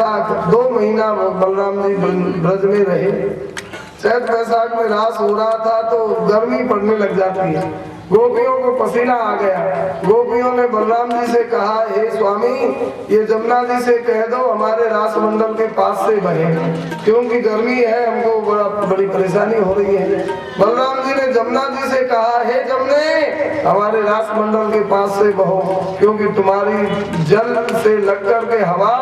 बैसाख 2 महीना बलराम जी ब्रज में रहे। चैत बैसाख में रास हो रहा था तो गर्मी पड़ने लग जाती है, गोपियों को पसीना आ गया। गोपियों ने बलराम जी से कहा, हे स्वामी ये जमुना जी से कह दो हमारे रास मंडल के पास से बहे, क्योंकि गर्मी है, हमको बड़ी परेशानी हो रही है। बलराम जी ने जमुना जी से कहा, हे जमुने हमारे रास मंडल के पास से बहो, क्योंकि तुम्हारी जल से लग कर के हवा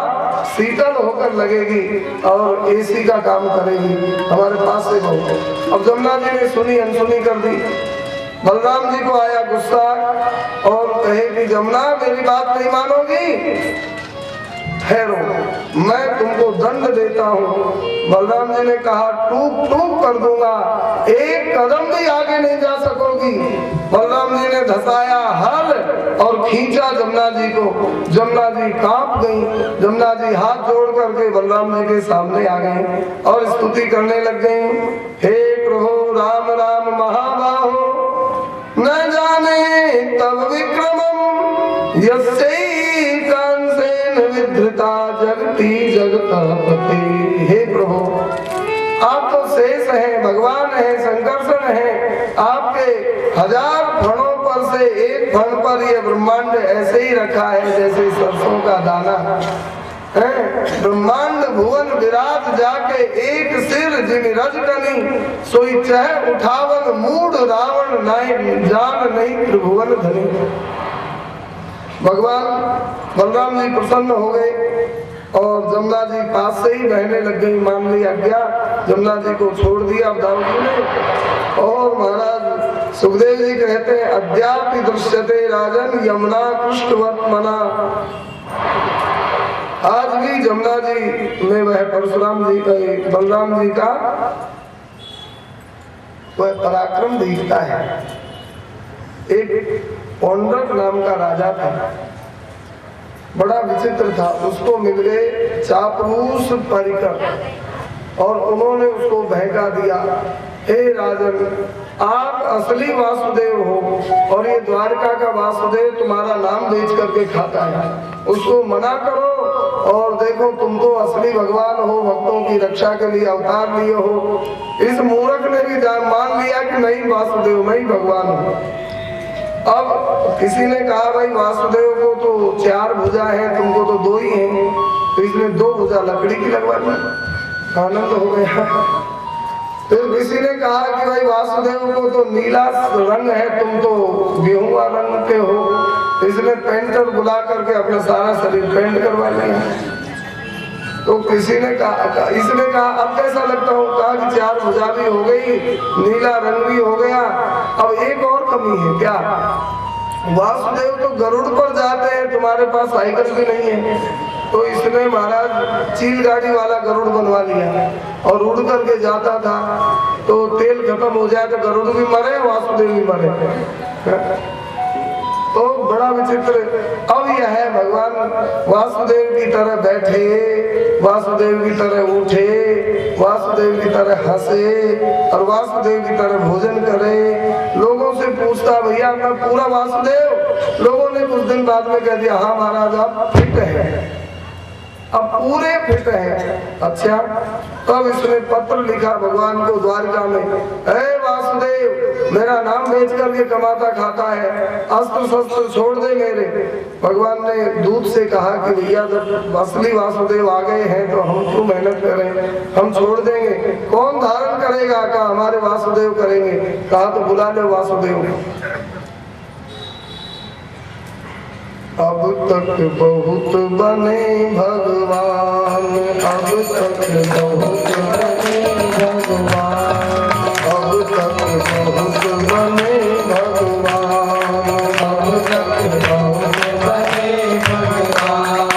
शीतल होकर लगेगी और एसी का काम करेगी, हमारे पास से बहो। अब जमुना जी ने सुनी अनसुनी कर दी। बलराम जी को आया गुस्सा और कहे कि जमुना मेरी बात नहीं मानोगी, ठहरो मैं तुमको दंड देता हूँ। बलराम जी ने कहा, टूक टूक कर दूंगा, एक कदम भी आगे नहीं जा सकोगी। बलराम जी ने धसाया हल और खींचा जमुना जी को। जमुना जी कांप गई। जमुना जी हाथ जोड़ करके बलराम जी के सामने आ गए और स्तुति करने लग गई, हे प्रभु राम राम महाबाहो, न जाने तब विक्रमम यस्यै कांसेन विधृता जगती जगतापते। हे प्रभु आप तो शेष हैं, भगवान हैं, संकर्षण हैं, आपके 1000 फणों पर से एक फण पर यह ब्रह्मांड ऐसे ही रखा है जैसे सरसों का दाना है। ब्रह्मांड भुवन विराज जाके एक सिर जिन रजकनी, सोई चह उठावन मूड रावण नाई जान नहीं त्रिभुवन धनी। भगवान बलराम जी प्रसन्न हो गए और जमुना जी पास से ही बहने लग गई। मान ली आज्ञा, जमुना जी को छोड़ दिया अवधान जी ने। और महाराज सुखदेव जी कहते हैं, अद्यापि दृश्यते राजन यमुना कृष्णवत्मना। आज भी जमुना जी में वह परशुराम जी का, बलराम जी का वह पराक्रम दिखता है। एक पौंड्रक नाम का राजा था, बड़ा विचित्र था। उसको मिल गए चापलूस परिकर और उन्होंने उसको बहका दिया, हे राजन आप असली वासुदेव हो और ये द्वारका का वासुदेव तुम्हारा नाम बेच करके खाता है, उसको मना करो। और देखो तुम तो असली भगवान हो, भक्तों की रक्षा के लिए अवतार लिए हो। इस मूर्ख ने भी मान लिया कि नहीं वासुदेव मैं ही भगवान हूँ। अब किसी ने कहा, भाई वासुदेव को तो 4 भुजा है, तुमको तो 2 ही हैं, तो इसने 2 भुजा लकड़ी की लगवा दी। आनंद हो गया। फिर किसी ने कहा कि भाई वासुदेव को तो नीला रंग है, तुम तो गेहूं रंग के हो, इसने पेंटर बुला करके अपना सारा शरीर पेंट करवा लिया। तो किसी ने कहा, इसने कहा अब कैसा लगता हूँ, कहा कि 4 भुजा भी हो गई, नीला रंग भी हो गया, अब एक और कमी है क्या, वासुदेव तो गरुड़ पर जाते हैं, तुम्हारे पास साइकिल भी नहीं है। तो इसने महाराज चील गाड़ी वाला गरुड़ बनवा लिया और उड़ करके जाता था। तो तेल खत्म हो जाए तो गरुड़ भी मरे, वासुदेव भी मरे। तो बड़ा विचित्र। अब यह है भगवान वासुदेव की तरह बैठे, वासुदेव की तरह उठे, वासुदेव की तरह हंसे और वासुदेव की तरह भोजन करे। लोगों से पूछता, भैया मैं पूरा वासुदेव। लोगों ने कुछ दिन बाद में कह दिया, हाँ महाराज आप फिट है, अब पूरे फिट है। अच्छा, तब इसने पत्र लिखा भगवान को द्वारका में, हे वासुदेव मेरा नाम बेच करके कमाता खाता है, अस्त्र शस्त्र छोड़ दे मेरे। भगवान ने दूत से कहा कि भैया जब असली वासुदेव आ गए हैं तो हम क्यों मेहनत करें, हम छोड़ देंगे। कौन धारण करेगा, कहा हमारे वासुदेव करेंगे। कहा तो बुला लो वासुदेव। अब तक बहुत बने भगवान, अब तक बहुत बने भगवान, अब तक बहुत बने भगवान, अब तक बहुत बने भगवान।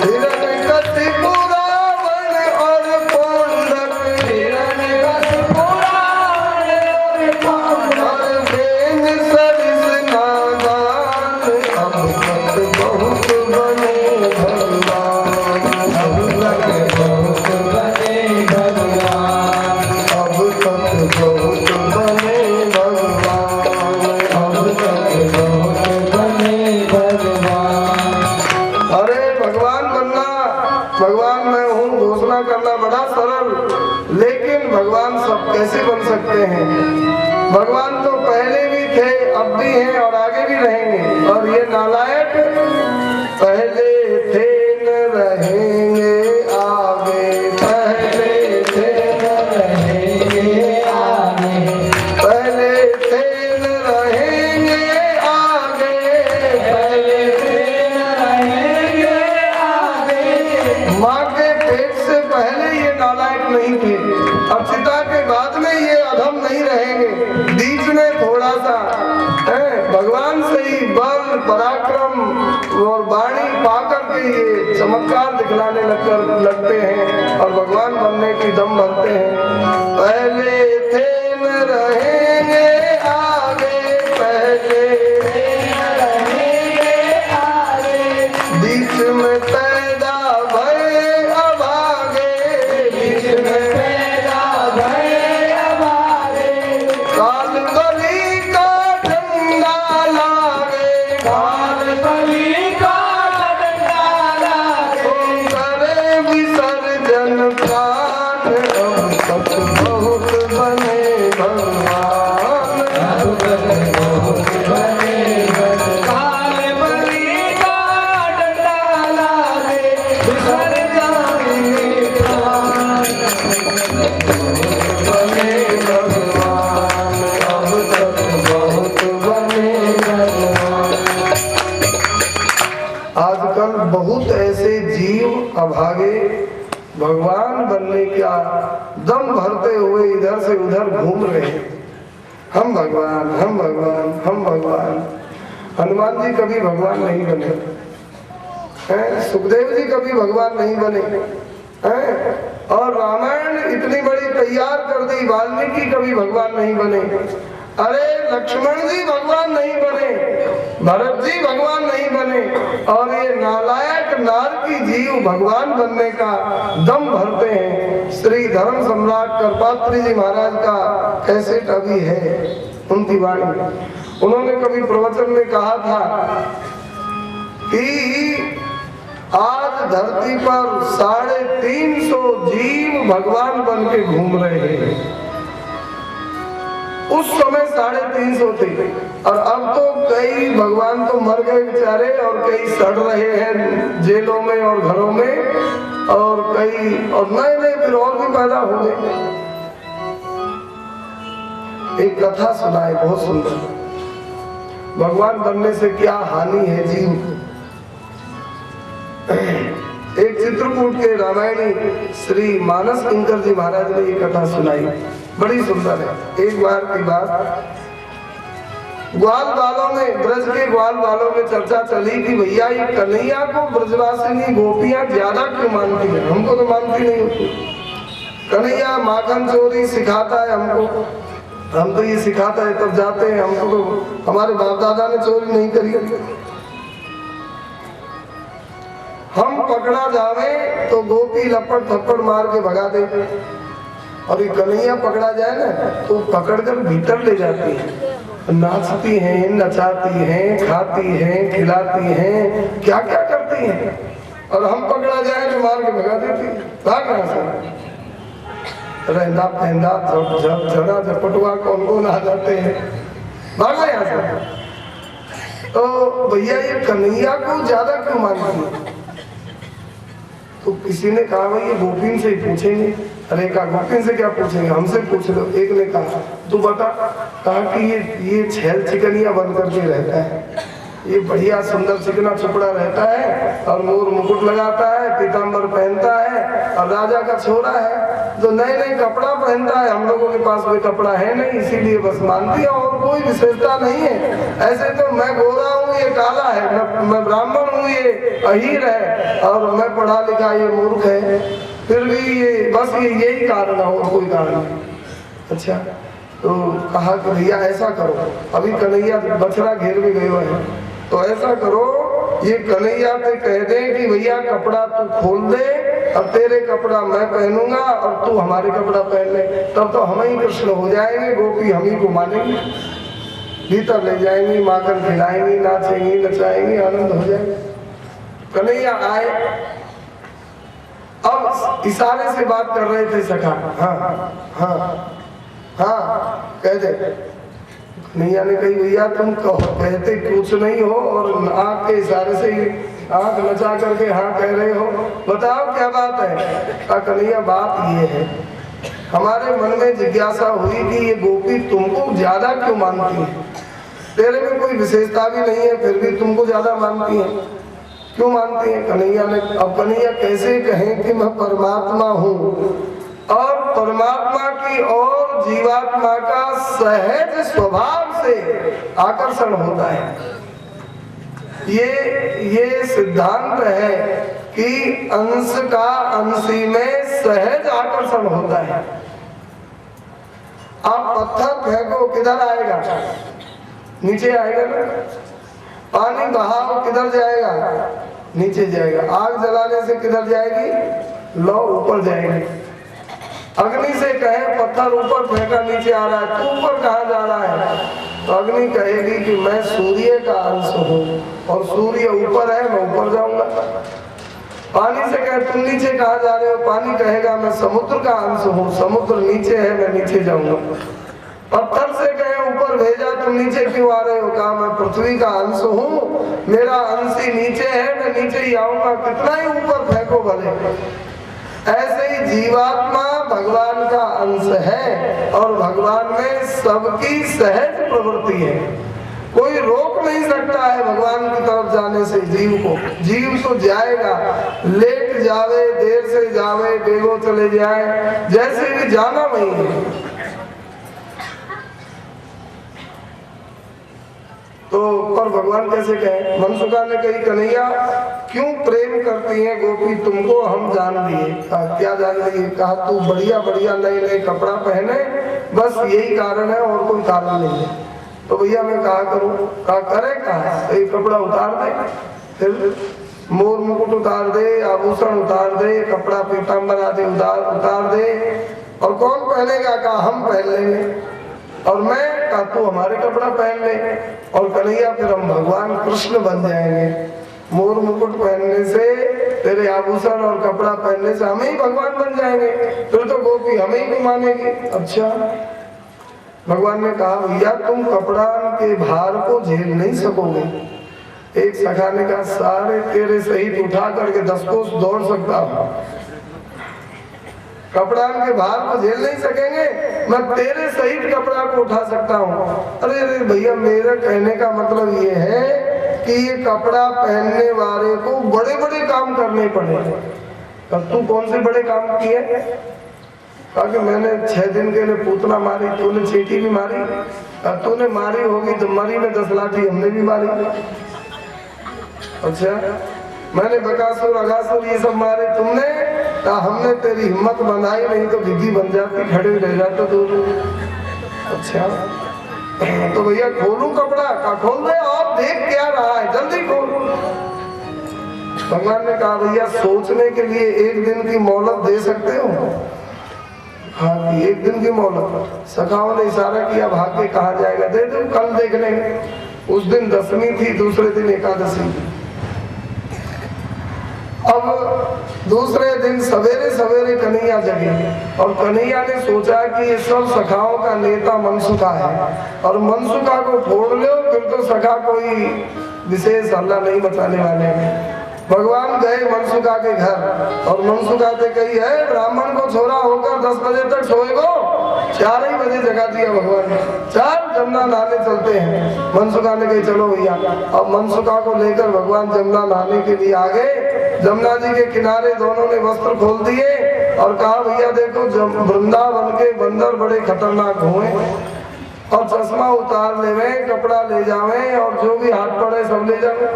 हिरण्यकशिपु रावण और पौंड्रक, हिरण्यकशिपु रावण और पौंड्रक, बेन सरिस नादान, अब बहुत बने भगवान। मैं हूँ घोषणा करना बड़ा सरल, लेकिन भगवान सब कैसे बन सकते हैं? भगवान तो पहले भी थे, अब भी हैं और आगे भी रहेंगे। और ये नालायक पहले थे न रहेंगे आगे, पहले थे न रहेंगे आगे, पहले थे न रहेंगे आगे, पहले थे न रहेंगे आगे। माँ के पेट से पहले ये नालायक नहीं थे, अब चिता के बाद में ये अधम नहीं रहेंगे। बीच में थोड़ा सा भगवान से ही बल पराक्रम और वाणी पाकर के ये चमत्कार दिखलाने लगते हैं और भगवान बनने की दम भरते हैं। पहले थे न रहेंगे आगे, पहले थे न रहेंगे आगे, बीच में पैदा भय अब आगे, बीच में पैदा भय अब आगे। काल बलि का डंडा लागे, काल बलि का डंडा लागे, करे विसर्जन प्राण अब तक बहुत बने भगवान, अब तक बहुत बने भगवान। काल बलि का डंडा लागे, विसर्जन प्राण बने भगवान, अब तक बहुत बने भगवान। आजकल बहुत ऐसे जीव अभागे भगवान बनने का दम भरते हुए इधर से उधर घूम रहे हैं। हम भगवान, हम भगवान, हम भगवान। हनुमान जी कभी भगवान नहीं बने हैं, सुखदेव जी कभी भगवान नहीं बने हैं, और रामायण इतनी बड़ी तैयार कर दी, वाल्मीकि कभी भगवान नहीं बने। अरे लक्ष्मण जी भगवान नहीं बने, भरत जी भगवान नहीं बने, और ये नालायक नारकी जीव भगवान बनने का दम भरते हैं। श्री धर्म सम्राट करपात्री जी महाराज का कैसेट अभी है, उनकी वाणी। उन्होंने कभी प्रवचन में कहा था कि आज धरती पर 350 जीव भगवान बन के घूम रहे हैं। उस समय 350 थे, और अब तो कई भगवान तो मर गए बेचारे, और कई सड़ रहे हैं जेलों में और घरों में, और कई और नए नए फिर और भी पैदा हो गए। एक कथा सुनाए बहुत सुंदर, भगवान बनने से क्या हानि है जीव। एक चित्रकूट के रामायणी श्री मानस किंकर जी महाराज ने ये कथा सुनाई, बड़ी सुंदर है। एक बार की बात, ग्वाल वालों में, ब्रज के ग्वाल वालों में चर्चा चली कि भैया ये कन्हैया को ब्रजवासिनी गोपियां ज्यादा क्यों मानती है, हमको तो मानती नहीं होती। कन्हैया माखन चोरी सिखाता है हमको, हम तो ये सिखाता है तब जाते हैं, हमको तो हमारे बाप दादा ने चोरी नहीं करी। हम पकड़ा जावे तो गोपी लपड़ थप्पड़ मार के भगा दे, और ये कन्हैया पकड़ा जाए ना तो पकड़कर भीतर ले जाती है, नाचती हैं, नचाती हैं, खाती हैं, खिलाती हैं, क्या क्या करती हैं, और हम पकड़ा जाए तो मार के भगा देती है। भाग रहा सर रहना पहना झप झप झड़ा झपटुआ कौन कौन आ जाते हैं, भागो यहाँ से। तो भैया ये कन्हैया को ज्यादा क्यों मानती है? तो किसी ने कहा भाई ये गोपिन से ही पूछेंगे। अरे कहा गोपिन से क्या पूछेंगे, हमसे पूछ लो। एक ने कहा तू बता, कहा कि ये छैल चिकनिया बन करके रहता है, ये बढ़िया सुंदर चिकना चुपड़ा रहता है, और मोर मुकुट लगाता है, पीताम्बर पहनता है, और राजा का छोरा है, जो नए नए कपड़ा पहनता है। हम लोगों के पास कोई कपड़ा है नहीं, इसीलिए बस मानती है, और कोई विशेषता नहीं है। ऐसे तो मैं गोरा हूँ, ये काला है, मैं ब्राह्मण हूँ, ये अहीर है, और मैं पढ़ा लिखा, ये मूर्ख है, फिर भी ये बस यही कारण है और कोई कारण नहीं। अच्छा, तो कहा कि भैया ऐसा करो, अभी कन्हैया बछड़ा घेर में गए हुए हैं, तो ऐसा करो ये कन्हैया पे कह दे कि भैया कपड़ा तू खोल दे, और तेरे कपड़ा मैं पहनूंगा और तू हमारे कपड़ा पहन ले, तब तो हम ही कृष्ण हो जाएंगे, गोपी हम ही को मानेंगे, भीतर ले जाएंगी, माखन खिलाएंगी, नाचेंगी नचाएंगी, आनंद हो जाएगा। कन्हैया आए, अब इशारे से बात कर रहे थे सखा। हाँ हाँ हाँ कह दे। कन्हैया ने कही भैया तुम कहते कुछ नहीं हो और आँख के इशारे से ही आँख नचा करके हाँ कह रहे हो, बताओ क्या बात है। कन्हैया बात ये है, हमारे मन में जिज्ञासा हुई कि ये गोपी तुमको ज्यादा क्यों मानती है, तेरे में कोई विशेषता भी नहीं है फिर भी तुमको ज्यादा मानती है, क्यों मानती है। कन्हैया ने, अब कन्हैया कैसे कहें कि मैं परमात्मा हूँ और परमात्मा की और जीवात्मा का सहज स्वभाव से आकर्षण होता है। ये सिद्धांत है कि अंश का अंशी में सहज आकर्षण होता है। आप पत्थर फेंको किधर आएगा, नीचे आएगा ना। पानी बहाओ किधर जाएगा, नीचे जाएगा। आग जलाने से किधर जाएगी, लौ ऊपर जाएगी। अग्नि से कहे पत्थर ऊपर फेंका नीचे आ रहा है, तू ऊपर कहाँ जा रहा है, तो अग्नि कहेगी कि मैं सूर्य का अंश हूँ और सूर्य ऊपर है, मैं ऊपर जाऊंगा। पानी से कहे तुम नीचे कहाँ जा रहे हो, पानी कहेगा मैं समुद्र का अंश हूँ, समुद्र नीचे है, मैं नीचे जाऊंगा। पत्थर से कहे ऊपर भेजा तुम नीचे क्यों आ रहे हो, कहा मैं पृथ्वी का अंश हूँ, मेरा अंश ही नीचे है, मैं नीचे ही आऊंगा, कितना ही ऊपर फेंको भले। ऐसे ही जीवात्मा भगवान का अंश है और भगवान में सबकी सहज प्रवृत्ति है, कोई रोक नहीं सकता है भगवान की तरफ जाने से जीव को। जीव तो जाएगा, लेट जावे, देर से जावे, बेगो चले जाए, जैसे भी जाना वही है। तो पर भगवान कैसे कहे, मनसुखा ने कही कन्हैया क्यों प्रेम करती है गोपी तुमको, हम जान लिए। क्या जान लिए, कहा तू बढ़िया बढ़िया नए नए कपड़ा पहने, बस यही कारण है और कोई कारण नहीं है। तो भैया मैं कहा करूं, कहा करे, कहा एक कपड़ा उतार दे, फिर मोर मुकुट उतार दे, आभूषण उतार दे, कपड़ा पीताम्बर आदि उतार दे, और कौन पहनेगा, कहा हम पहन लेंगे। और मैं कहा तू हमारे कपड़ा पहन ले, और कन्हैया फिर हम भगवान कृष्ण बन जाएंगे। मोर मुकुट पहनने से, तेरे आभूषण और कपड़ा पहनने से हम ही भगवान बन जाएंगे, फिर तो गोपी हमें ही मानेगी। अच्छा, भगवान ने कहा भैया तुम कपड़ा के भार को झेल नहीं सकोगे। एक सखा ने कहा सारे तेरे सहित उठा करके 10 कोस दौड़ सकता हूँ, कपड़ा के भार को झेल नहीं सकेंगे, मैं तेरे सहित कपड़ा को उठा सकता हूँ। अरे अरे भैया मेरा कहने का मतलब ये है कि ये कपड़ा पहनने वाले को बड़े बड़े काम करने पड़े। अब तू कौन से बड़े काम किए, कहा कि मैंने 6 दिन के लिए पूतना मारी, तूने चींटी भी मारी, अब तूने मारी होगी तो मरी में 10 लाठी हमने भी मारी। अच्छा, मैंने बकासुर अगासुर ये सब मारे, तुमने, कहा हमने तेरी हिम्मत बनाई नहीं तो भिगी बन जाती, खड़े रह जाते दूर। अच्छा, तो भैया खोलूं कपड़ा, का खोल दे, और देख क्या रहा है, जल्दी खोल। भगवान ने कहा भैया सोचने के लिए 1 दिन की मोहलत दे सकते हो। हाँ, 1 दिन की मोहलत। सखाओं ने इशारा किया भाग के कहा जाएगा, दे दो, कल देख लेंगे। उस दिन दशमी थी, दूसरे दिन एकादशी। अब दूसरे दिन सवेरे सवेरे कन्हैया जगी और कन्हैया ने सोचा कि ये सब सखाओं का नेता मनसुखा है और मनसुखा को फोड़ लो, फिर तो सखा कोई विशेष हल्ला नहीं मचाने वाले हैं। भगवान गए मनसुखा के घर और मनसुखा से कही है ब्राह्मण को छोरा होकर 10 बजे तक सोएगो, 4 ही बजे जगा दिया भगवान ने। चल जमुना नहाने चलते हैं। मनसुखा ने कही चलो भैया। अब मनसुखा को लेकर भगवान जमुना नहाने के लिए आ गए। जमुना जी के किनारे दोनों ने वस्त्र खोल दिए और कहा भैया देखो वृंदावन के बंदर बड़े खतरनाक हुए और चश्मा उतार ले, कपड़ा ले जावे और जो भी हाथ पड़े सब ले जावे।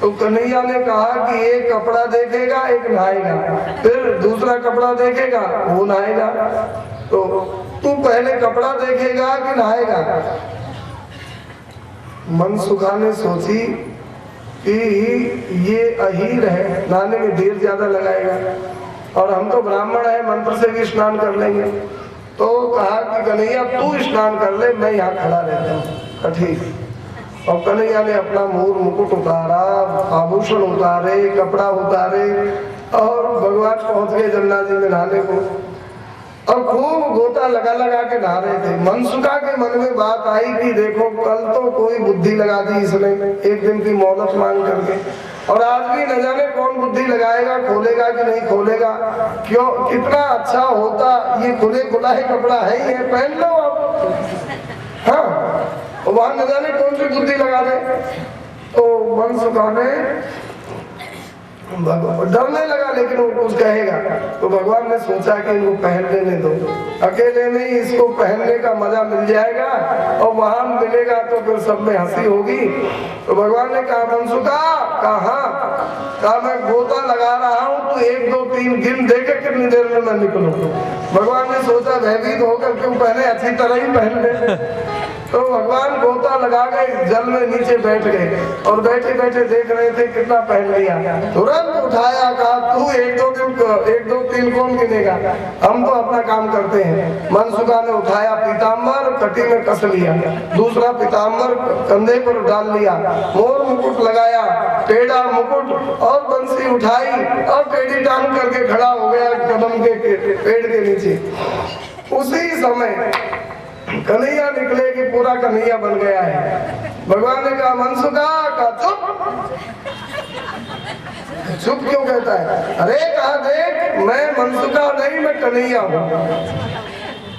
तो कन्हैया ने कहा कि एक कपड़ा देखेगा, एक नहाएगा, फिर दूसरा कपड़ा देखेगा, वो नहाएगा। तो तू पहले कपड़ा देखेगा कि नहाएगा। मनसुखा ने सोची कि ये अहीर है, नहाने में देर ज्यादा लगाएगा और हम तो ब्राह्मण है, मंत्र से भी स्नान कर लेंगे। तो कहा कि कन्हैया तू स्नान कर ले, मैं यहाँ खड़ा रहता हूँ। ठीक। और कन्हैया ने अपना मोर मुकुट उतारा, आभूषण उतारे, कपड़ा उतारे, और भगवान पहुंच गए जमुना जी में नहाने को और खूब गोता लगा लगा के नहा रहे थे। मनसुखा के मन में बात आई कि देखो कल तो कोई बुद्धि लगा दी इसने एक दिन की मोहलत मांग करके, और आज भी न जाने कौन बुद्धि लगाएगा, खोलेगा कि नहीं खोलेगा। क्यों, कितना अच्छा होता ये खुले खुला ही कपड़ा है, ये पहन लो आप। हाँ, वहां न जाने कौन सी बुद्धि लगा दे। तो मनसुखा ने डरने लगा, लेकिन वो कुछ कहेगा। तो भगवान ने सोचा कि इनको पहन लेने दो, अकेले में ही इसको पहनने का मजा मिल जाएगा और वहां मिलेगा तो फिर सब में हंसी होगी। तो भगवान ने कहा मनसुखा, कहा मैं गोता लगा रहा हूँ, तू 1 2 3 गिन देके कितनी देर में मैं निकलूं। भगवान ने सोचा भयभीत होकर क्यों पहने, अच्छी तरह ही पहन ले। तो भगवान गोता लगा गए, जल में नीचे बैठ गए और बैठे बैठे देख रहे थे कितना पहन लिया। तुरंत उठाया, कहा तू 1 2 3 कौन गिनेगा, हम तो अपना काम करते हैं। मनसुखा ने उठाया पीताम्बर, कटी में कस लिया, दूसरा पीताम्बर कंधे पर डाल लिया, मोर मुकुट लगाया, पेड़ा मुकुट और बंसी उठाई और पेड़ी टांग करके खड़ा हो गया कदम के पेड़ के नीचे। उसी समय कन्हैया निकले कि पूरा कन्हैया बन गया है। भगवान ने कहा मनसुखा, का चुप क्यों कहता है? अरे कहा देख, मैं मनसुखा नहीं, मैं कन्हैया हूँ।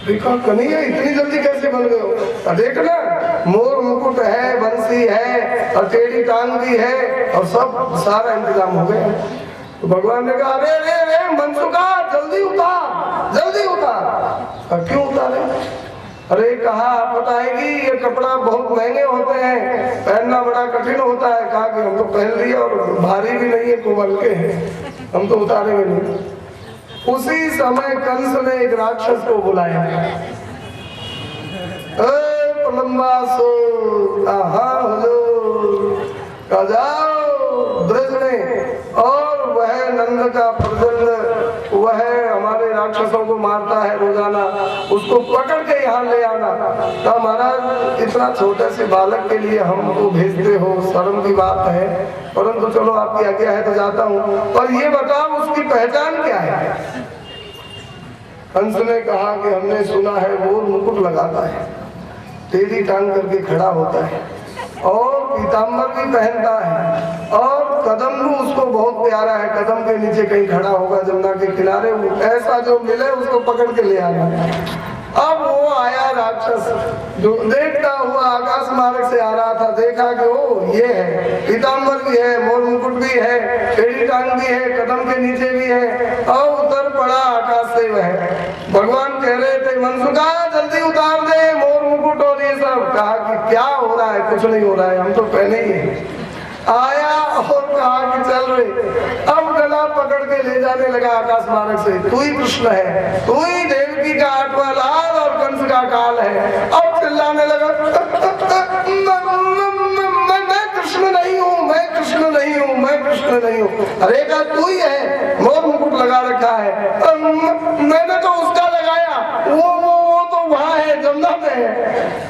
देखा कन्हैया इतनी जल्दी कैसे बन गए हो? देख ना, मोर मुकुट है, बंसी है और टेढ़ी टांग भी है और सब सारा इंतजाम हो गया। तो भगवान ने कहा अरे रे रे मनसुखा, जल्दी उतार, जल्दी उतार। क्यों उतारे? अरे कहा आप बताएगी ये कपड़ा बहुत महंगे होते हैं, पहनना बड़ा कठिन होता है। कहा कि हम तो पहन लिए और भारी भी नहीं है, कोमल के हैं, हम तो उतारेंगे नहीं। उसी समय कंस ने एक राक्षस को बुलाया, ब्रज में, और वह नंद का प्रदंड, वह हमारे राक्षसों को मारता है रोजाना, उसको पकड़ के यहाँ ले आना। तो महाराज इतना छोटे से बालक के लिए हमको भेजते हो, शर्म की बात है, परंतु चलो आपकी आज्ञा है तो जाता हूँ। पर ये बताओ उसकी पहचान क्या है? कंस ने कहा कि हमने सुना है वो मुकुट लगाता है, टेढ़ी टांग करके खड़ा होता है और पीताम्बर भी पहनता है और कदम भी उसको बहुत प्यारा है, कदम के नीचे कहीं खड़ा होगा जमुना के किनारे, ऐसा जो मिले उसको पकड़ के ले आना। अब वो आया राक्षस, जो देखता हुआ आकाश मार्ग से आ रहा था, देखा कि ओ ये है, पीताम्बर भी है, मोर मुकुट भी है, टेढ़ी टांग भी है, कदम के नीचे भी है और उतर पड़ा आकाश से वह। भगवान कह रहे थे मनसुखा जल्दी उतार दे मोर मुकुट और ये सब। कहा कि क्या हो रहा है? कुछ नहीं हो रहा है, हम तो पहले ही है। आया और कहा कि चल रहे। अब गला पकड़ के ले जाने लगा आकाश मार्ग से, तू ही कृष्ण है, तू ही देवकी का 8वां लाल और कंस का काल है। अब चिल्लाने लगा मैं कृष्ण नहीं हूँ, मैं कृष्ण नहीं हूँ, मैं कृष्ण नहीं हूँ। अरे का तू ही है, मोर मुकुट लगा रखा है, मैंने तो उसका लगाया, वो तो वहाँ है, जमुना में है।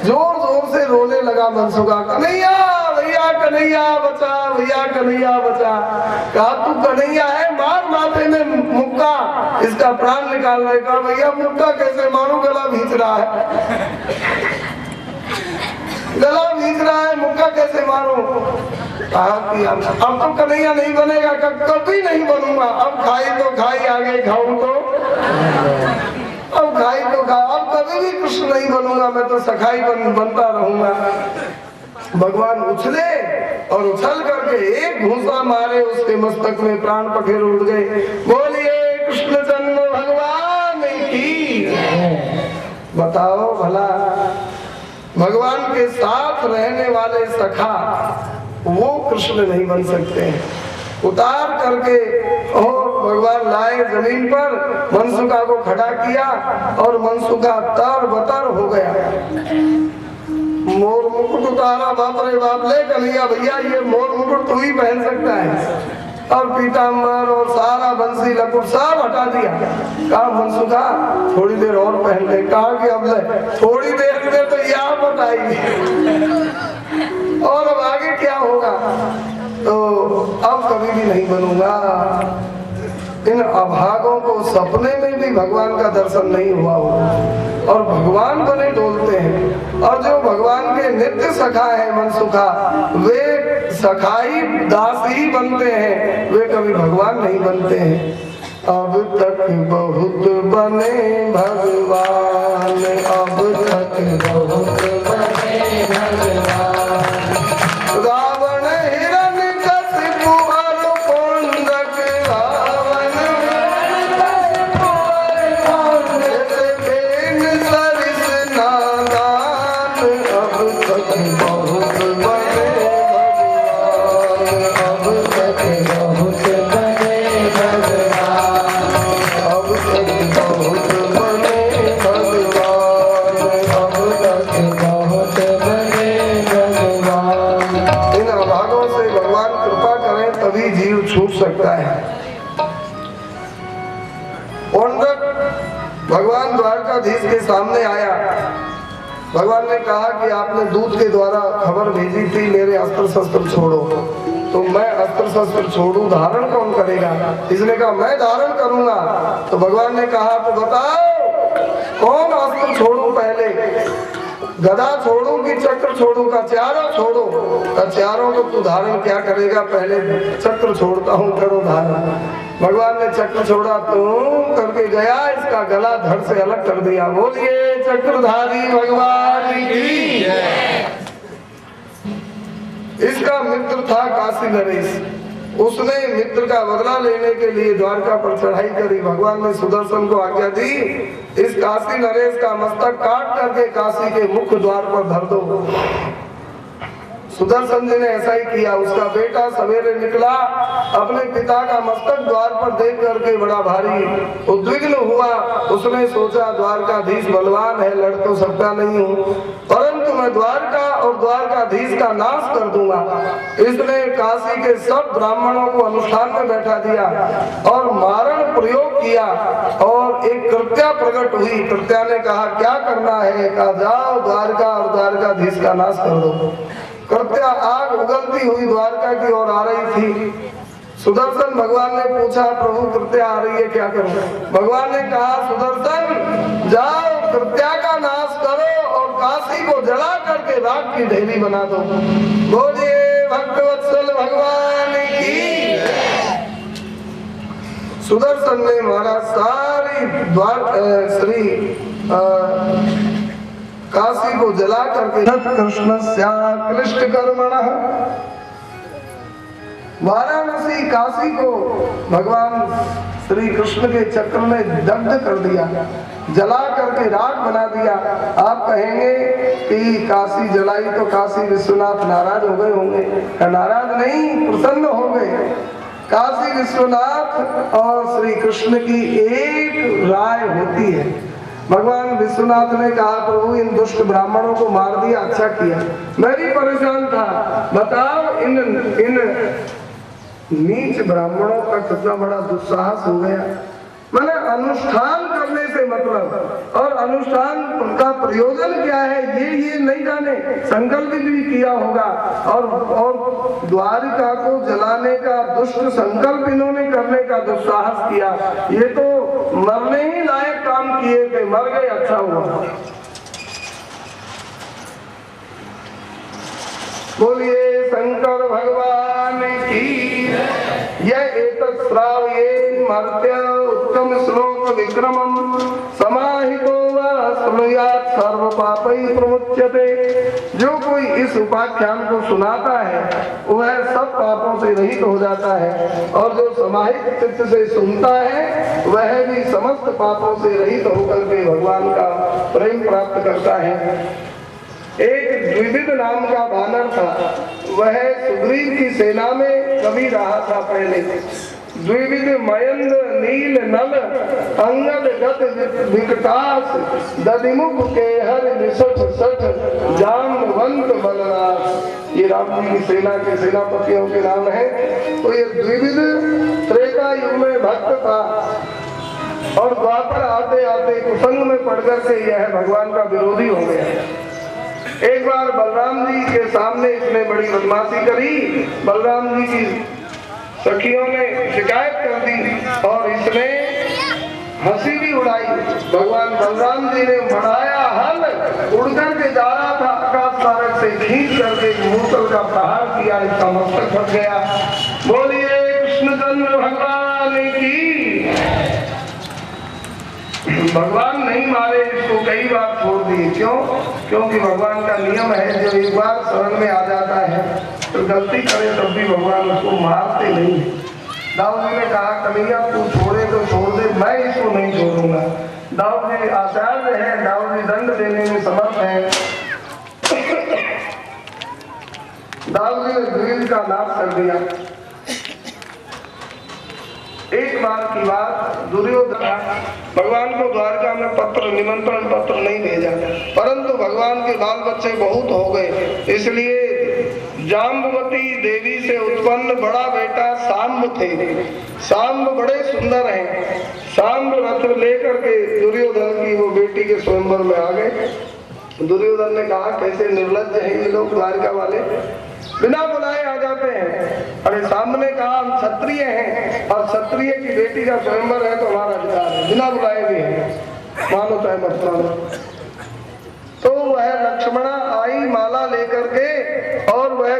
जोर जोर से रोने लगा मनसुखा, कन्हैया भैया कन्हैया बचा, भैया कन्हैया बचा। कहा तू कन्हैया है, मार माथे में मुक्का, इसका प्राण निकालने का। भैया मुक्का कैसे मारूं, गला भींच रहा है, गला भींच रहा है, मुक्का कैसे मारूं? कहा कि अब तो कन्हैया नहीं बनेगा, कभी नहीं बनूंगा। अब खाई तो खाई, आगे खाऊं तो अब खाई तो खा, अब कभी भी कृष्ण नहीं बनूंगा, मैं तो सखाई बनता रहूंगा। भगवान उछले और उछल करके एक घूंसा मारे, उसके मस्तक में प्राण पखेर उड़ गए। बोलिए कृष्ण जन्म भगवान की। बताओ भला, भगवान के साथ रहने वाले सखा वो कृष्ण नहीं बन सकते हैं। उतार करके और भगवान लाए जमीन पर, मनसुखा को खड़ा किया और मनसुखा तर बतर हो गया। मोर मुकुट उतारा, बाप रे बाप, ले कन्हैया भैया ये मोर मुकुट तू ही पहन सकता है। और पीताम्बर और सारा बंसी लकुट सब हटा दिया। कहा मनसुखा थोड़ी देर और पहन ले। कहा कि अब ले थोड़ी देर में तो यहाँ बताइए और अब आगे क्या होगा। तो अब कभी भी नहीं बनूंगा। इन अभागों को सपने में भी भगवान का दर्शन नहीं हुआ होगा और भगवान बने डोलते हैं। और जो भगवान के नित्य सखा है मनसुखा, वे सखाई दास ही बनते हैं, वे कभी भगवान नहीं बनते हैं। अब तक बहुत बने भगवान, अब तक बहुत बने भगवान। रावण हिरण्यकशिपु और पुंडक रावण, जैसे बेन सरिस नादान, अब तक बहुत बने भगवान, अब तक बहुत बने भगवान, अब तक बहुत बने भगवान, अब तक बहुत बने भगवान। इन अभागों से भगवान कृपा करें तभी जीव छूट सकता है। पुंडक भगवान द्वारकाधीश के सामने आया। भगवान ने कहा कि आपने दूत के द्वारा खबर भेजी थी मेरे अस्त्र शस्त्र छोड़ो, तो मैं अस्त्र शस्त्र छोड़ू, धारण कौन करेगा? इसने कहा मैं धारण करूंगा। तो भगवान ने कहा तो बताओ कौन अस्त्र छोड़ू पहले, गदा छोड़ू कि चक्र छोड़ू? का चारों छोड़ो। का चारों को तू धारण क्या करेगा? पहले चक्र छोड़ता हूँ, करो धारण। भगवान ने चक्र छोड़ा तो करके गया, इसका गला धड़ से अलग कर दिया। बोलिए चक्रधारी भगवान की। इसका मित्र था काशी नरेश, उसने मित्र का बदला लेने के लिए द्वारका पर चढ़ाई करी। भगवान ने सुदर्शन को आज्ञा दी, इस काशी नरेश का मस्तक काट करके काशी के मुख्य द्वार पर धर दो। सुदर्शन जी ने ऐसा ही किया। उसका बेटा सवेरे निकला, अपने पिता का मस्तक द्वार पर देख करके बड़ा भारी उद्विग्न हुआ। उसने सोचा द्वारकाधीश बलवान है, लड़ तो सकता नहीं हूँ, परंतु मैं द्वारका और द्वारकाधीश का नाश कर दूंगा। इसने काशी के सब ब्राह्मणों को अनुष्ठान में बैठा दिया और मारण प्रयोग किया और एक कृत्या प्रकट हुई। कृत्या ने कहा क्या करना है? कहा जाओ द्वारका और द्वारकाधीश का नाश कर दो। कृत्या आग उगलती हुई द्वारका की ओर आ रही थी। सुदर्शन भगवान ने पूछा प्रभु कृत्या आ रही है, क्या करूं? भगवान ने कहा सुदर्शन जाओ कृत्या का नाश करो और काशी को जला करके राख की ढेरी बना दो। बोलिए भक्तवत्सल भगवान की। सुदर्शन ने महाराज सारी काशी को जला करके कृष्ण क्लिष्ट कर्मणः, वाराणसी काशी को भगवान श्री कृष्ण के चक्र में दग्ध कर दिया, जला करके राख बना दिया। आप कहेंगे कि काशी जलाई तो काशी विश्वनाथ नाराज हो गए होंगे। नाराज नहीं, प्रसन्न हो गए। काशी विश्वनाथ और श्री कृष्ण की एक राय होती है। भगवान विश्वनाथ ने कहा प्रभु इन दुष्ट ब्राह्मणों को मार दिया, अच्छा किया, मैं भी परेशान था। बताओ इन नीच ब्राह्मणों का कितना बड़ा दुस्साहस हो गया। मैंने अनुष्ठान करने से मतलब, और अनुष्ठान का प्रयोजन क्या है ये नहीं जाने, संकल्प भी किया होगा और द्वारिका को जलाने का दुष्ट संकल्प इन्होंने करने का दुस्साहस किया। ये तो मरने ही लायक काम किए थे, मर गए, अच्छा हुआ। बोलिए शंकर भगवान की। यह एतत् श्रावयेत् मर्त्य उत्तम श्लोक विक्रमम् समाहितो वा शृणुयात् सर्व पापैः प्रमुच्यते। जो कोई इस उपाख्यान को सुनाता है वह सब पापों से रहित हो जाता है, और जो समाहित चित्त से सुनता है वह भी समस्त पापों से रहित होकर के भगवान का प्रेम प्राप्त करता है। एक द्विविध नाम का वानर था, वह सुग्रीव की सेना में कभी रहा था पहले। द्विविध मयंद नील नल अंगद गत विकटास दधिमुख केहर निसठ सठ जामवंत बलराज। ये राम जी की सेना के सेनापतियों के नाम है। तो ये द्विविध त्रेता युग में भक्त था और द्वापर आते आते कुसंग में पड़ करके यह भगवान का विरोधी हो गया। एक बार बलराम जी के सामने इसने बड़ी बदमाशी करी। बलराम जी की सखियों ने शिकायत कर दी और इसने हंसी भी उड़ाई। भगवान बलराम जी ने बढ़ाया हल, उड़कर के जा रहा था, आकाश मार्ग से खींच करके मूसल का प्रहार किया, इसका मस्तक फट गया। बोलिए कृष्णचंद्र भगवान की। भगवान नहीं मारे, इसको कई बार छोड़ दिए। क्यों? क्योंकि भगवान का नियम है, जो एक बार शरण में आ जाता है तो गलती करे तब भी भगवान उसको मारते नहीं। दाऊद जी ने कहा कन्हैया तू छोड़े तो छोड़ दे, मैं इसको नहीं छोड़ूंगा। दाऊद जी आचार्य है, दाऊद जी दंड देने में समर्थ है। दाऊद जी ने द्विज का नाश कर दिया। एक बार की बात, दुर्योधन भगवान को द्वारका में पत्र, निमंत्रण पत्र नहीं भेजा, परंतु भगवान के बाल बच्चे बहुत हो गए, इसलिए जाम्बवती देवी से उत्पन्न बड़ा बेटा सांब थे। सांब बड़े सुंदर हैं। सांब रथ लेकर के दुर्योधन की वो बेटी के स्वयंवर में आ गए। दुर्योधन ने कहा कैसे निर्लज्ज है ये लोग, द्वारका वाले बिना बुलाए आ जाते हैं। अरे सामने कहा हम क्षत्रिय हैं और क्षत्रिय की बेटी का स्वयंवर है तो हमारा अधिकार है, बिना बुलाए भी है, मानो चाहे मत मानो। तो वह लक्ष्मणा आई माला लेकर के और वह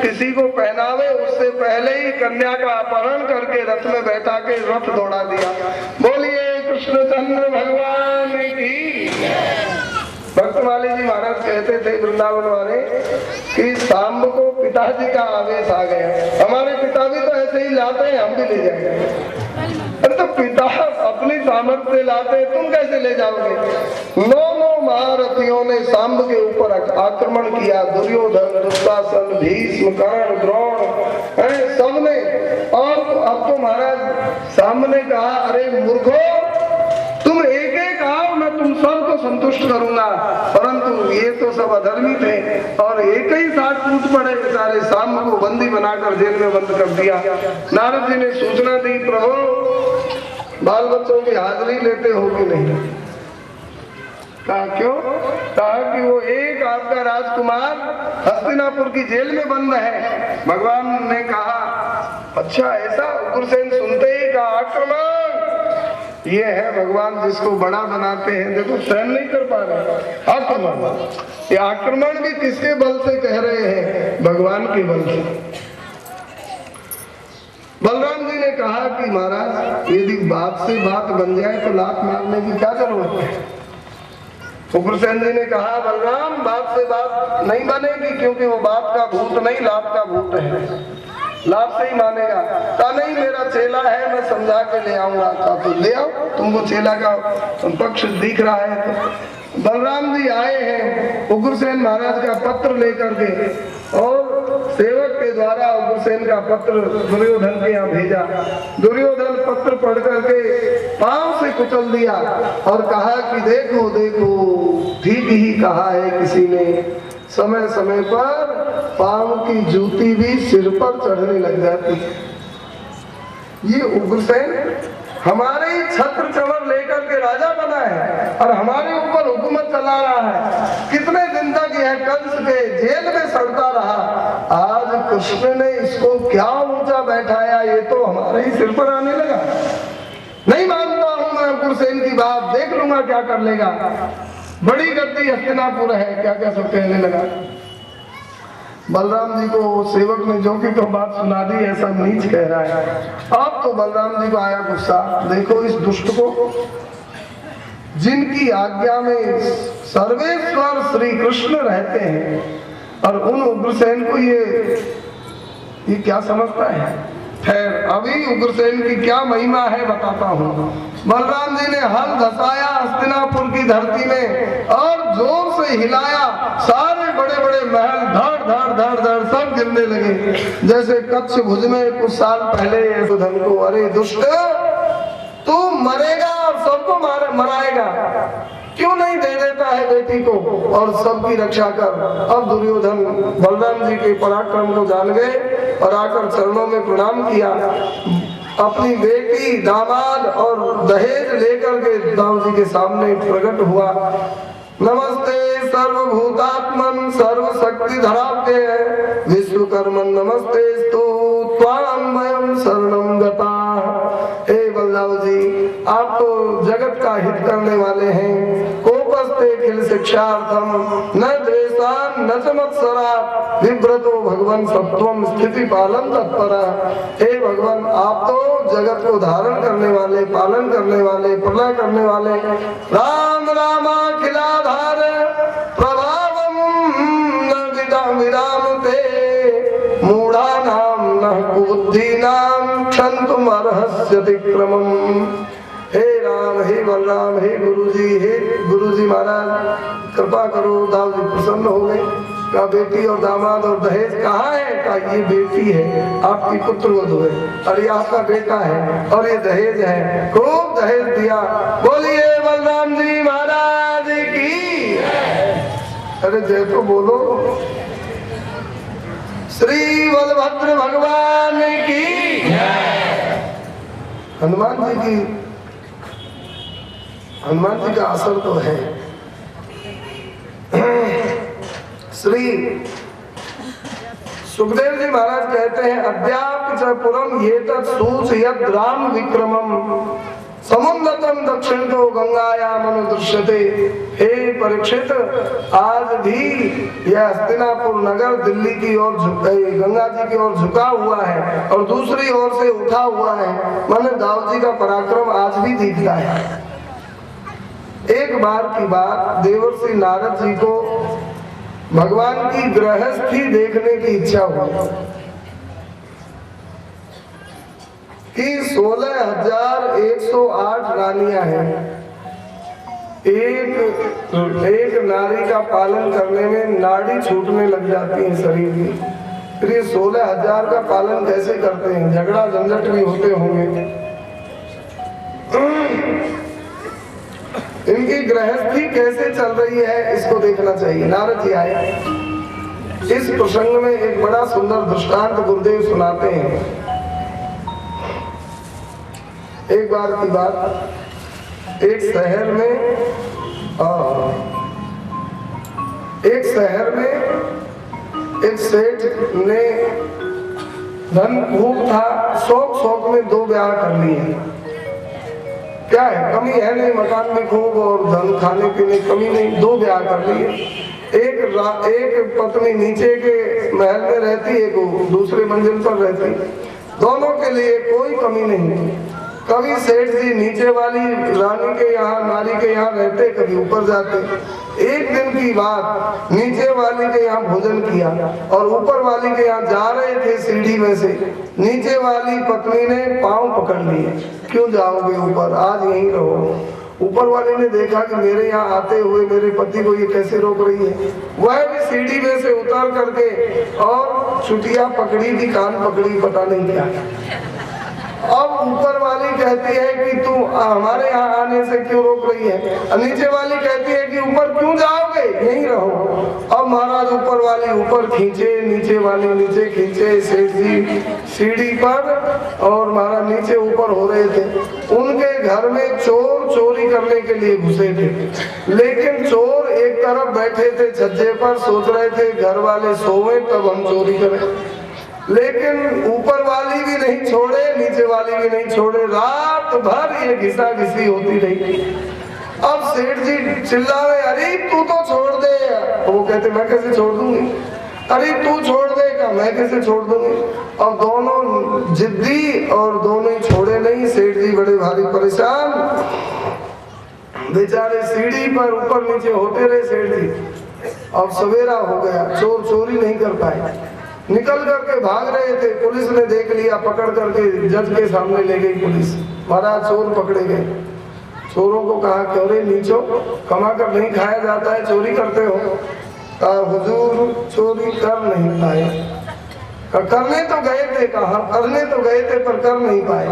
किसी को पहनावे उससे पहले ही कन्या का अपहरण करके रथ में बैठा के रथ दौड़ा दिया। बोलिए कृष्णचंद्र भगवान की। भक्तमाली जी महाराज कहते थे वृंदावन वाले कि सांब को पिताजी का आवेश आ गया। हमारे पिता भी तो ऐसे ही लाते हैं, हम भी ले जाएंगे। अरे तो पिता अपनी सामर्थ्य से लाते, तुम कैसे ले जाओगे? 9 महारथियों ने सांब के ऊपर आक्रमण किया। दुर्योधन, दुशासन, भीष्म, कर्ण, द्रोण, सबने। और अब तो महाराज सांब ने कहा अरे मूर्खो, तुम एक एक आओ, मैं तुम सबको संतुष्ट करूंगा। परंतु ये तो सब अधर्मी थे और एक ही साथ टूट पड़े बेचारे। सांब को बंदी बनाकर जेल में बंद कर दिया। नारद जी ने सूचना दी प्रभु बाल बच्चों की हाजिरी लेते हो कि नहीं? कहा क्यों? कहा कि वो एक आपका राजकुमार हस्तिनापुर की जेल में बंद है। भगवान ने कहा अच्छा ऐसा? उग्रसेन सुनते ही कहा आक्रमण। ये है भगवान जिसको बड़ा बनाते हैं, देखो सहन नहीं कर पा रहे आक्रमण। ये आक्रमण भी किसके बल से कह रहे हैं? भगवान के बल से। बलराम जी ने कहा कि महाराज यदि बात से बात बन जाए तो लात मारने की क्या जरूरत है? उग्रसेन जी ने कहा बलराम बात से बात नहीं बनेगी, क्योंकि वो बात का भूत नहीं लात का भूत है, लाभ से ही मानेगा। कहा नहीं मेरा चेला है, मैं समझा के ले आऊंगा। कहा तो ले आओ, तुमको चेला का पक्ष दिख रहा है। तो बलराम जी आए हैं उग्रसेन महाराज का पत्र लेकर के और सेवक के द्वारा उग्रसेन का पत्र दुर्योधन के यहाँ भेजा। दुर्योधन पत्र पढ़ करके पांव से कुचल दिया और कहा कि देखो देखो ठीक ही कहा है किसी ने, समय समय पर पांव की जूती भी सिर पर चढ़ने लग जाती। ये उग्रसेन हमारे ही छत्र चवर लेकर के राजा बना है और हमारे ऊपर हुकूमत चला रहा है। कितने दिन तक यह कंस के जेल में सड़ता रहा, आज कृष्ण ने इसको क्या ऊंचा बैठाया, ये तो हमारे ही सिर पर आने लगा। नहीं मानता हूं मैं उग्रसेन की बात, देख लूंगा क्या कर लेगा। बड़ी गद्दी हस्तिनापुर है, क्या क्या सब कहने लगा। बलराम जी को सेवक ने जो कि तो बात सुना दी, ऐसा नीच कह रहा है। अब तो बलराम जी को आया गुस्सा, देखो इस दुष्ट को, जिनकी आज्ञा में सर्वेश्वर श्री कृष्ण रहते हैं और उन उग्रसेन को ये क्या समझता है। खैर अभी उग्रसेन की क्या महिमा है बताता हूँ। बलराम जी ने हल धसाया हस्तिनापुर की धरती में और जोर से हिलाया, सारे बड़े बड़े महल धड़ धड़ धड़ धड़ सब गिरने लगे। जैसे कच्छ भुज में कुछ साल पहले सुधन को, अरे दुष्ट तू मरेगा और सबको मराएगा, क्यों नहीं दे देता है बेटी को और सबकी रक्षा कर। अब दुर्योधन बलराम जी के पराक्रम को जान गए और आकर चरणों में प्रणाम किया। अपनी बेटी, दामाद और दहेज लेकर के दाऊ जी के सामने प्रकट हुआ। नमस्ते सर्वभूतात्मन सर्वशक्ति धराब्दे विश्वकर्मन नमस्ते स्तु त्वां वयं शरणं गता। हे बलदाऊ जी, आप तो जगत का हित करने वाले हैं। कोपस्ते किल शिक्षार्थम न द्वेषान न च मत्सरात् विव्रतो भगवान सत्वम स्थिति पालन तत्परा। हे भगवान, आप तो जगत को धारण करने वाले, पालन करने वाले, प्रलय करने वाले, राम रामाखिलाधार प्रभावम न विरामते मूढ़ानां न कुबुद्धीनां क्षन्तुम अर्हस्यतिक्रमम्। हे राम, हे बलराम, हे गुरुजी महाराज कृपा करो। दाऊ जी प्रसन्न हो गए। कहा बेटी और दामाद और दहेज कहाँ है? कहा ये बेटी है, आपकी पुत्रवधू है, और ये आपका बेटा है, और ये दहेज है। खूब दहेज दिया। बोलिए बलराम जी महाराज की। अरे जय तो बोलो। श्री बलभद्र भगवान की। हनुमान जी का असर तो है। श्री सुखदेव जी महाराज कहते हैं अद्यापि च पुरम एतत् सूचयत् राम विक्रमम समुन्नतम दक्षिण को गंगायाम अनुदृश्यते। हे परीक्षित, आज भी यह हस्तिनापुर नगर दिल्ली की ओर गंगा जी की ओर झुका हुआ है और दूसरी ओर से उठा हुआ है। माने दाऊ जी का पराक्रम आज भी दिखता है। एक बार की बात, देवर्षि नारद जी को भगवान की गृहस्थी देखने की इच्छा हुई कि 16,108 रानियां हैं। एक नारी का पालन करने में नाड़ी छूटने लग जाती है शरीर की। फिर ये 16,000 का पालन कैसे करते हैं? झगड़ा झंझट भी होते होंगे। इनकी गृहस्थी कैसे चल रही है इसको देखना चाहिए। नारद जी आए। इस प्रसंग में एक बड़ा सुंदर दृष्टांत गुरुदेव सुनाते हैं। एक बार की बात, एक शहर में एक सेठ ने धन खूब था, शौक में 2 ब्याह कर लिए। क्या है, कमी है नहीं, मकान में खूब और धन, खाने पीने कमी नहीं, 2 ब्याह कर लिए। एक पत्नी नीचे के महल में रहती, एक दूसरे मंजिल पर रहती। दोनों के लिए कोई कमी नहीं। कभी सेठ जी नीचे वाली रानी के यहाँ, नारी के यहाँ रहते, कभी ऊपर जाते। एक दिन की बात, नीचे वाली के यहाँ भोजन किया और ऊपर वाली के यहाँ जा रहे थे सीढ़ी में से। नीचे वाली पत्नी ने पांव पकड़ लिए। क्यों जाओगे ऊपर, आज यहीं रहो। ऊपर वाले ने देखा कि मेरे यहाँ आते हुए मेरे पति को ये कैसे रोक रही है। वह भी सीढ़ी में से उतर करके और चुटिया पकड़ी थी, कान पकड़ी, पता नहीं क्या। अब ऊपर वाली कहती है कि तुम हमारे यहाँ आने से क्यों रोक रही है? नीचे वाली कहती है कि ऊपर क्यों जाओगे, यहीं रहो। अब महाराज ऊपर वाली ऊपर खींचे, नीचे वाली नीचे खींचे। सेठ जी सीढ़ी पर और महाराज नीचे ऊपर हो रहे थे। उनके घर में चोर चोरी करने के लिए घुसे थे, लेकिन चोर एक तरफ बैठे थे छज्जे पर, सोच रहे थे घर वाले सोए तब हम चोरी करें। लेकिन ऊपर वाली भी नहीं छोड़े, नीचे वाली भी नहीं छोड़े। रात भर ये घिसा घिसी होती रही। अब सेठ जी चिल्ला रहे, अरे तू तो छोड़ दे। तो वो कहते मैं कैसे छोड़ दूंगी? अरे तू छोड़ दे का, मैं कैसे छोड़ दूंगी? अब दोनों जिद्दी और दोनों ही छोड़े नहीं। सेठ जी बड़े भारी परेशान, बेचारे सीढ़ी पर ऊपर नीचे होते रहे सेठ जी। अब सवेरा हो गया, चोर चोरी नहीं कर पाए, निकल करके भाग रहे थे। पुलिस ने देख लिया, पकड़ करके जज के सामने ले गई पुलिस। महाराज चोर पकड़े गए। चोरों को कहा क्यों रे नीचो, कमा कर नहीं खाया जाता है, चोरी करते हो? कहा हुजूर चोरी कर नहीं पाए। करने तो गए थे, कहा करने तो गए थे पर कर नहीं पाए।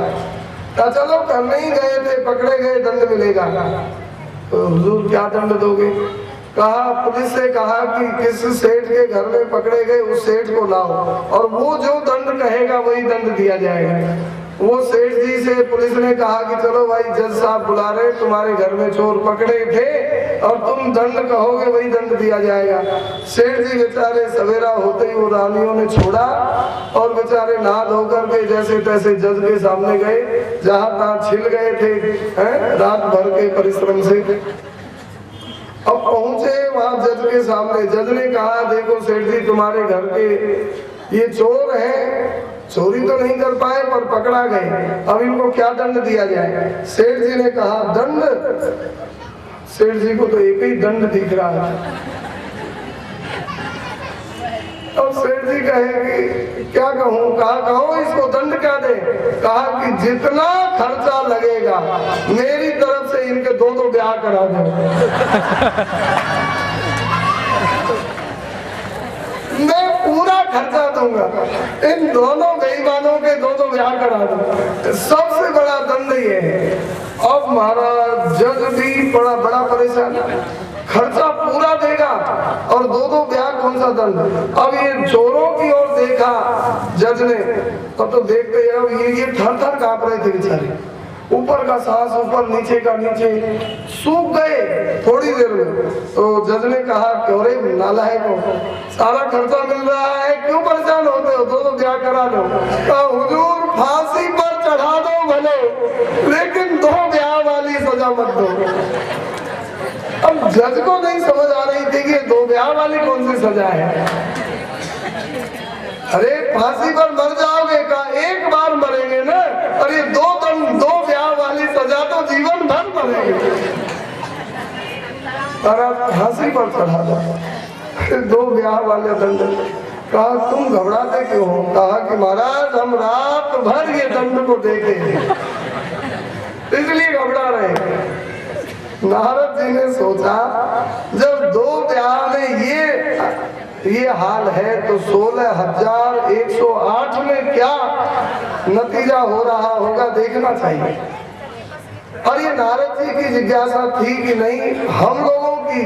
कहा चलो करने ही गए थे, पकड़े गए, दंड मिलेगा। तो हुजूर क्या दंड दोगे? कहा पुलिस से कहा कि किस सेठ के घर में पकड़े गए उस सेठ को लाओ और वो जो दंड कहेगा वही दंड दिया जाएगा। वो सेठ जी से पुलिस ने कहा कि चलो भाई जज साहब बुला रहे, तुम्हारे घर में चोर पकड़े थे और तुम दंड कहोगे वही दंड दिया जाएगा। सेठ जी बेचारे सवेरा होते ही वो रानियों ने छोड़ा और बेचारे नहा धोकर के जैसे तैसे जज के सामने गए, जहां तहां छिल गए थे रात भर के परिश्रम से। अब पहुंचे वहां जज के सामने, जज ने कहा देखो सेठ जी तुम्हारे घर के ये चोर हैं, चोरी तो नहीं कर पाए पर पकड़ा गए, अब इनको क्या दंड दिया जाए। सेठ जी ने कहा दंड, सेठ जी को तो एक ही दंड दिख रहा है। अब सेठ जी कहे क्या कहूँ, कहा कहो इसको दंड क्या दे, कहा कि जितना खर्चा लगेगा मेरी तरफ से इनके दो ब्याह करा दो। मैं पूरा खर्चा दूंगा, इन दोनों बेईमानों के दो ब्याह करा दूंगा, सबसे बड़ा दंड ये है। अब महाराज जज भी बड़ा परेशान, खर्चा पूरा देगा और दो ब्याह कौन सा दंड। अब ये चोरों की ओर देखा जज ने, तब तो देखते अब ये थर कांप रहे थे बेचारे, ऊपर का सांस ऊपर नीचे का नीचे, सूख गए थोड़ी देर में। तो जज ने कहा क्यों रे नालायक हो, सारा खर्चा मिल रहा है क्यों परेशान होते हो, दो ब्याह करा लो। कहा हुजूर फांसी पर चढ़ा दो भले, लेकिन दो ब्याह वाली सजा मत दो। अब जज को नहीं समझ आ रही थी कि दो ब्याह वाली कौन सी सजा है। अरे फांसी पर मर जाओगे, कहा एक बार मरेंगे ना, अरे दो ब्याह वाली सजा तो जीवन भर मरेंगे। फांसी पर चढ़ा दो, दो ब्याह वाले दंड। कहा तुम घबराते क्यों हो, कहा कि महाराज हम रात भर ये दंड को देखे इसलिए घबरा रहे। नारद जी ने सोचा जब दो ब्याह में ये हाल है तो 16,108 में क्या नतीजा हो रहा होगा देखना चाहिए। और ये नारद जी की जिज्ञासा थी कि नहीं, हम लोगों की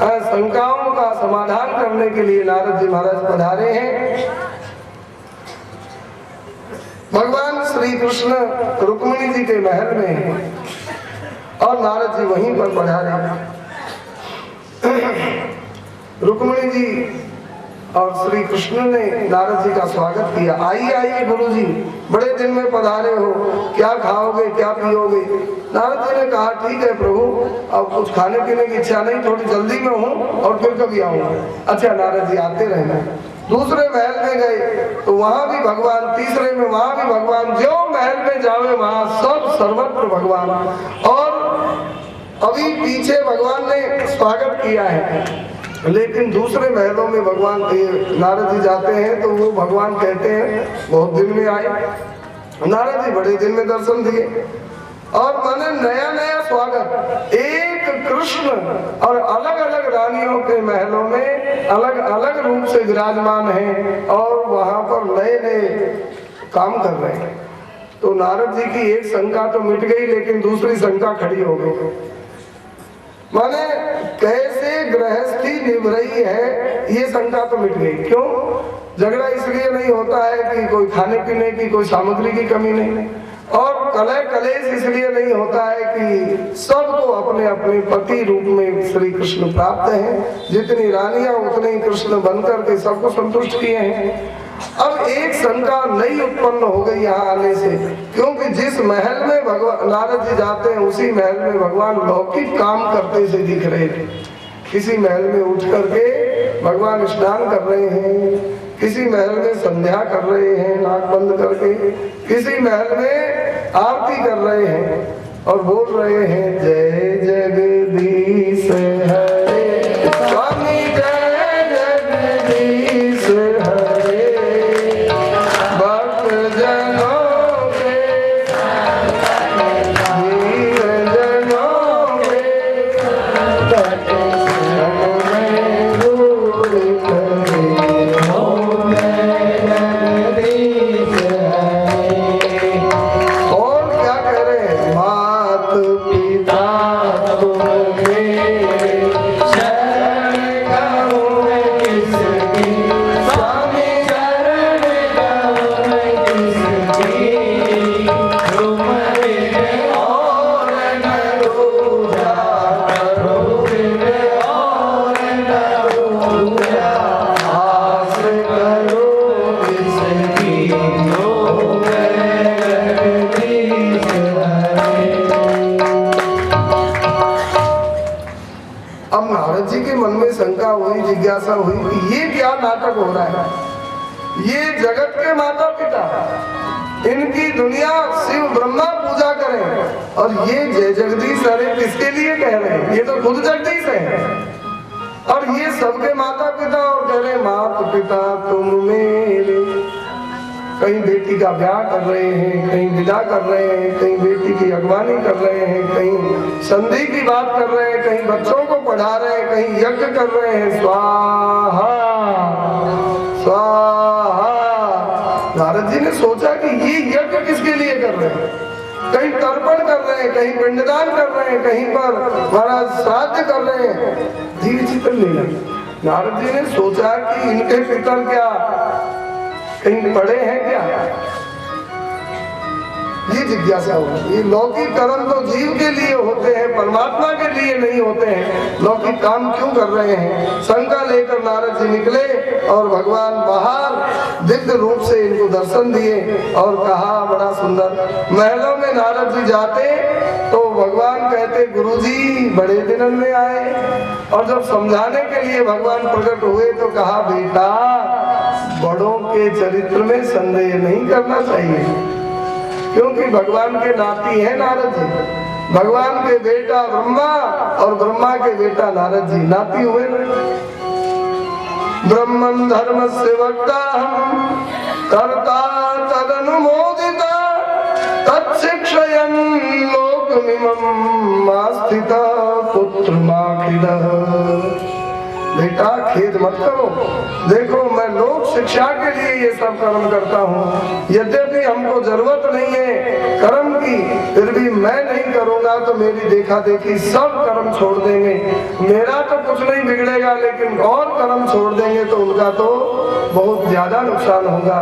शंकाओं का समाधान करने के लिए नारद जी महाराज पधारे हैं। भगवान श्री कृष्ण रुक्मिणी जी के महल में और नारद जी वहीं पर पधारे। रुक्मिणी जी और श्री कृष्ण ने नारद जी का स्वागत किया। आइए गुरु जी, बड़े दिन में पधारे हो, क्या खाओगे क्या पियोगे। नारद जी ने कहा ठीक है प्रभु, अब कुछ खाने पीने की इच्छा नहीं, थोड़ी जल्दी में हूँ और फिर कभी आऊंगा। अच्छा नारद जी आते रहना। दूसरे महल में गए तो वहां भी भगवान, तीसरे में वहां भी भगवान, जो महल में जावे वहां सब सर्वत्र भगवान। और अभी पीछे भगवान ने स्वागत किया है, लेकिन दूसरे महलों में भगवान नारद जी जाते हैं तो वो भगवान कहते हैं बहुत दिन में आए। नारद जी बड़े दिन में दर्शन दिए और माने नया स्वागत। एक कृष्ण और अलग अलग रानियों के महलों में अलग अलग रूप से विराजमान हैं और वहां पर नए काम कर रहे हैं। तो नारद जी की एक शंका तो मिट गई, लेकिन दूसरी शंका खड़ी हो गई। माने कैसे गृहस्थी निभ रही है, ये शंका तो मिट गई। क्यों? झगड़ा इसलिए नहीं होता है कि कोई खाने पीने की कोई सामग्री की कमी नहीं, और कलह कलेश इसलिए नहीं होता है कि सबको अपने अपने पति रूप में श्री कृष्ण प्राप्त हैं। जितनी रानियां उतने ही कृष्ण बनकर के सबको संतुष्ट किए हैं। अब एक शंका नई उत्पन्न हो गई यहाँ आने से, क्योंकि जिस महल में भगवान नारद जी जाते हैं उसी महल में भगवान लौकिक काम करते से दिख रहे थे। किसी महल में उठ करके भगवान स्नान कर रहे हैं, किसी महल में संध्या कर रहे हैं नाक बंद करके, किसी महल में आरती कर रहे हैं और बोल रहे हैं जय जगदीश हरे स्वामी, जय जगदीश हरे भक्त जनों के वीर जनों के और क्या कह रहे हैं, मात पिता अब नारद जी के मन में शंका हुई, जिज्ञासा हुई कि ये क्या नाटक हो रहा है। ये जगत के माता पिता, इनकी दुनिया शिव ब्रह्मा पूजा करें और ये जय जगदीश अरे किसके लिए कह रहे हैं, ये तो खुद जगदीश है। और ये सबके माता पिता और कह रहे माता पिता तुम मेरे। कहीं बेटी का ब्याह कर रहे हैं, कहीं विदा कर रहे हैं, कहीं बेटी की अगवानी कर रहे हैं, कहीं संधि की बात कर रहे हैं, कहीं बच्चों को पढ़ा रहे हैं, कहीं यज्ञ कर रहे हैं। स्वाहा स्वाहा। नारद जी ने सोचा कि ये यज्ञ किसके लिए कर रहे हैं, कहीं तर्पण कर रहे हैं, कहीं पिंडदान कर रहे हैं, कहीं पर महाराज श्राद्ध कर रहे हैं। धीरे चित्र ले लगे। नारद जी ने सोचा कि इनके पितर क्या कहीं पड़े हैं क्या, ये जिज्ञासा होगी। ये लौकिक कर्म तो जीव के लिए होते हैं, परमात्मा के लिए नहीं होते हैं। लौकिक काम क्यों कर रहे हैं, शंका लेकर नारद जी निकले और भगवान बाहर दिव्य रूप से इनको दर्शन दिए और कहा बड़ा सुंदर। महलों में नारद जी जाते तो भगवान कहते गुरुजी बड़े दिनों में आए, और जब समझाने के लिए भगवान प्रकट हुए तो कहा बेटा बड़ों के चरित्र में संदेह नहीं करना चाहिए, क्योंकि भगवान के नाती है नारद जी। भगवान के बेटा ब्रह्मा और ब्रह्मा के बेटा नारद जी नाती हुए ना। ब्रह्मन् धर्मस्य वक्ताहम् कर्ता तदनुमोदिता तत्शिक्षयन् लोकमिमम् आस्थिता पुत्रमाखिलः। बेटा खेद मत करो, देखो मैं लोक शिक्षा के लिए ये सब कर्म करता हूँ। यद्यपि हमको जरूरत नहीं है कर्म की, फिर भी मैं नहीं करूँगा तो मेरी देखा देखी सब कर्म छोड़ देंगे। मेरा तो कुछ नहीं बिगड़ेगा, लेकिन और कर्म छोड़ देंगे तो उनका तो बहुत ज्यादा नुकसान होगा।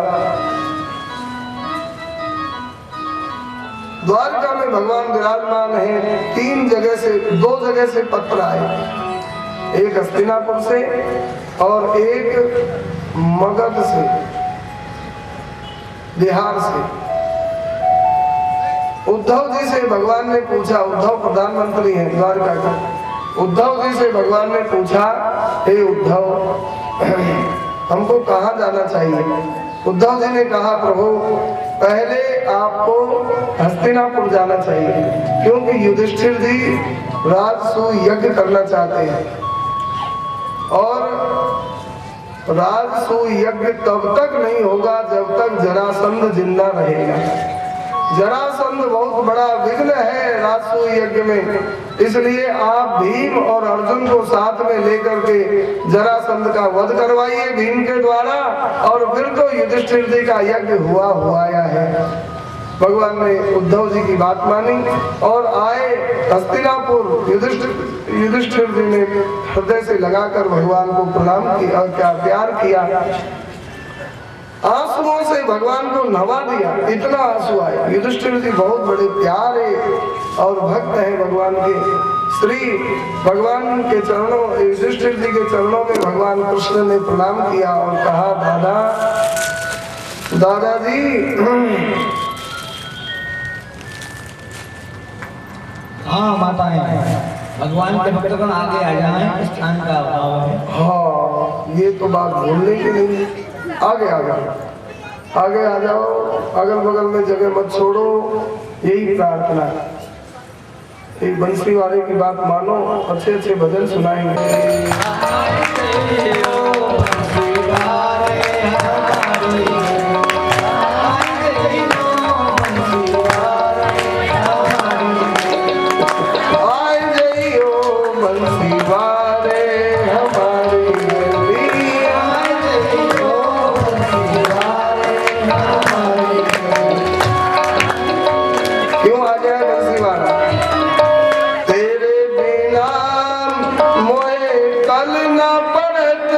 द्वारका में भगवान विराजमान है। 2 जगह से पत्र आए, एक हस्तिनापुर से और एक मगध से, बिहार से। उद्धव जी से भगवान ने पूछा, उद्धव प्रधानमंत्री हैं द्वारका का। उद्धव जी से भगवान ने पूछा, हे उद्धव हमको कहाँ जाना चाहिए। उद्धव जी ने कहा प्रभु पहले आपको हस्तिनापुर जाना चाहिए, क्योंकि युधिष्ठिर जी राजसूय यज्ञ करना चाहते हैं और राजसूय यज्ञ तब तक नहीं होगा जब तक जरासंध जिंदा रहेगा। जरासंध बहुत बड़ा विघ्न है राजसूय यज्ञ में, इसलिए आप भीम और अर्जुन को साथ में लेकर के जरासंध का वध करवाइए भीम के द्वारा, और फिर तो युधिष्ठिर जी का यज्ञ हुआ है। भगवान ने उद्धव जी की बात मानी और आए हस्तिनापुर। युधिष्ठिर जी ने हृदय से लगाकर भगवान को प्रणाम किया, क्या प्यार किया, आंसुओं से भगवान को नवा दिया। इतना आंसू आए। युधिष्ठिर जी बहुत बड़े प्यारे और भक्त हैं भगवान के। श्री भगवान के चरणों, युधिष्ठिर जी के चरणों में भगवान कृष्ण ने प्रणाम किया और कहा दादाजी। हाँ माताएं, भगवान के भक्तगण आगे आ जाएं, स्थान का अभाव है। हाँ ये तो बात भूलने की नहीं। आगे आ जाओ, अगल बगल में जगह मत छोड़ो, यही प्रार्थना है। एक बंसी वाले की बात मानो, अच्छे अच्छे भजन सुनाएंगे। तेरे बिना मोए कल न पड़त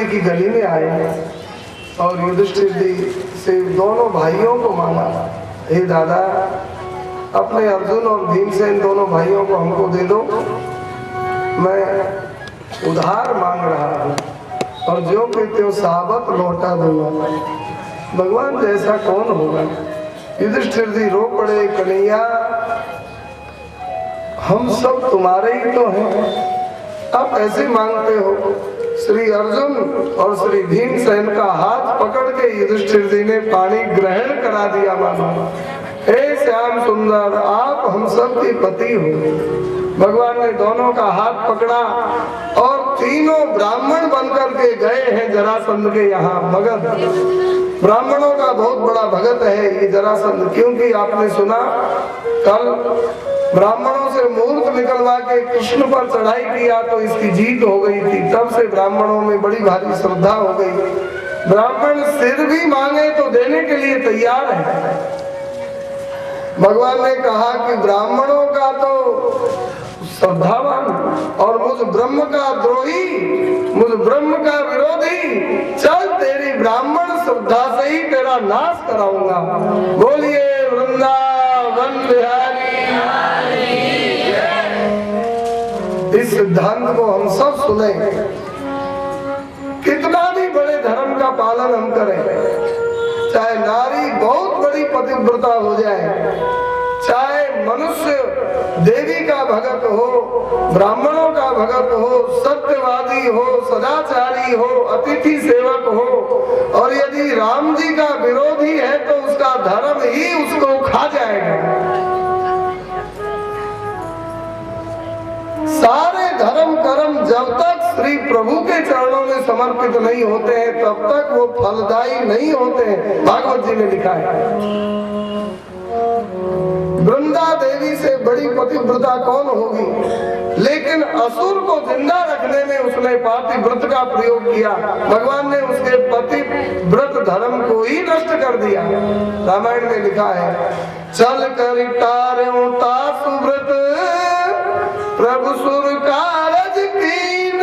जी की गली में आए और युधिष्ठिर जी से दोनों भाइयों को मांगा, हे दादा अपने अर्जुन और भीमसेन दोनों भाइयों को हमको दे दो, मैं उधार मांग रहा हूँ और जो कि त्यो साबत लौटा दूंगा। भगवान जैसा कौन होगा। युधिष्ठिर जी रो पड़े, कन्हैया हम सब तुम्हारे ही तो हैं, आप ऐसे मांगते हो। श्री अर्जुन और श्री भीमसेन का हाथ पकड़ के युधिष्ठिर जी ने पानी ग्रहण करा दिया, मानो हे श्याम सुंदर आप हम सब के पति हो। भगवान ने दोनों का हाथ पकड़ा और तीनों ब्राह्मण बनकर के गए हैं जरासंध के यहाँ भगत। ब्राह्मणों का बहुत बड़ा भगत है ये जरासंध, क्योंकि आपने सुना कल ब्राह्मणों से मूर्त निकलवा के कृष्ण पर चढ़ाई किया तो इसकी जीत हो गई थी। तब से ब्राह्मणों में बड़ी भारी श्रद्धा हो गई। ब्राह्मण सिर भी मांगे तो देने के लिए तैयार है। भगवान ने कहा कि ब्राह्मणों का तो श्रद्धावान और मुझ ब्रह्म का द्रोही, मुझ ब्रह्म का विरोधी, चल तेरी ब्राह्मण श्रद्धा से ही तेरा नाश कराऊंगा। बोलिए वृंदावन बिहारी। इस सिद्धांत को हम सब सुने, कितना भी बड़े धर्म का पालन हम करें, चाहे नारी बहुत बड़ी पतिव्रता हो जाए, चाहे मनुष्य देवी का भगत हो, ब्राह्मणों का भगत हो, सत्यवादी हो, सदाचारी हो, अतिथि सेवक हो, और यदि राम जी का विरोधी है तो उसका धर्म ही उसको खा जाएगा। सारे धर्म कर्म जब तक श्री प्रभु के चरणों में समर्पित नहीं होते हैं तब तक वो फलदायी नहीं होते हैं। भागवत जी ने लिखा है वृंदा देवी से बड़ी पतिव्रता कौन होगी, लेकिन असुर को जिंदा रखने में उसने पातिव्रत का प्रयोग किया। भगवान ने उसके पतिव्रत धर्म को ही नष्ट कर दिया। रामायण में लिखा है चल कर तारों तासुव्रत प्रभु सुर कारज कीन,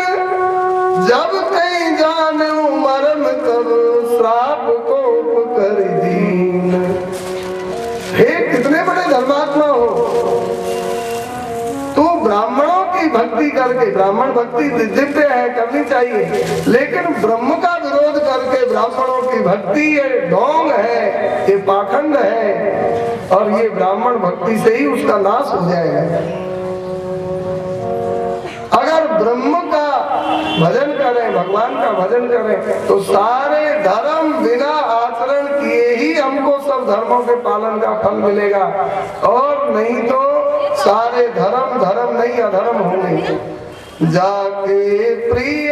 जब कहीं जाने मरम तब श्राप को कर दीन। हे कितने बड़े धर्मात्मा हो, तू ब्राह्मणों की भक्ति करके, ब्राह्मण भक्ति दिव्य है करनी चाहिए, लेकिन ब्रह्म का विरोध करके ब्राह्मणों की भक्ति ये ढोंग है, ये पाखंड है, और ये ब्राह्मण भक्ति से ही उसका नाश हो जाएगा। अगर ब्रह्म का भजन करें, भगवान का भजन करें, तो सारे धर्म बिना आचरण किए ही हमको सब धर्मों के पालन का फल मिलेगा, और नहीं तो सारे धर्म धर्म नहीं अधर्म होंगे। जाके प्रिय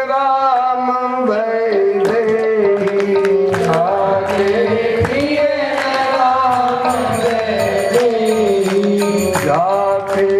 राम भैले, जाके प्रिय राम भैले, जाके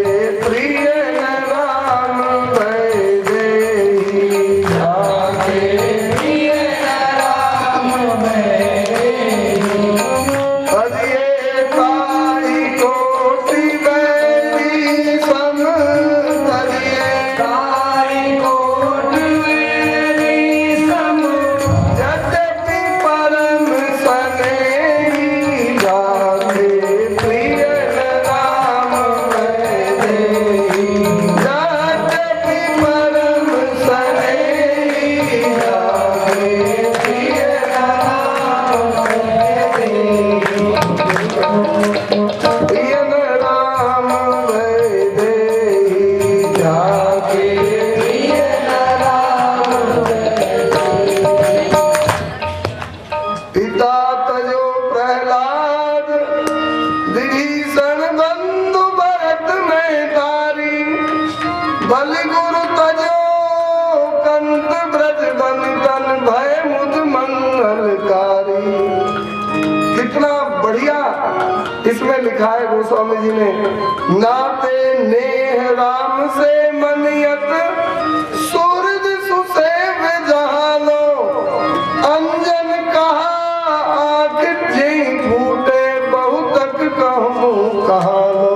इसमें लिखा है गोस्वामी जी ने, नाते नेह राम से मनियत सूरज सुसेव जहालो, अंजन कहा आँख जी फूटे बहुतक कहूँ कहालो,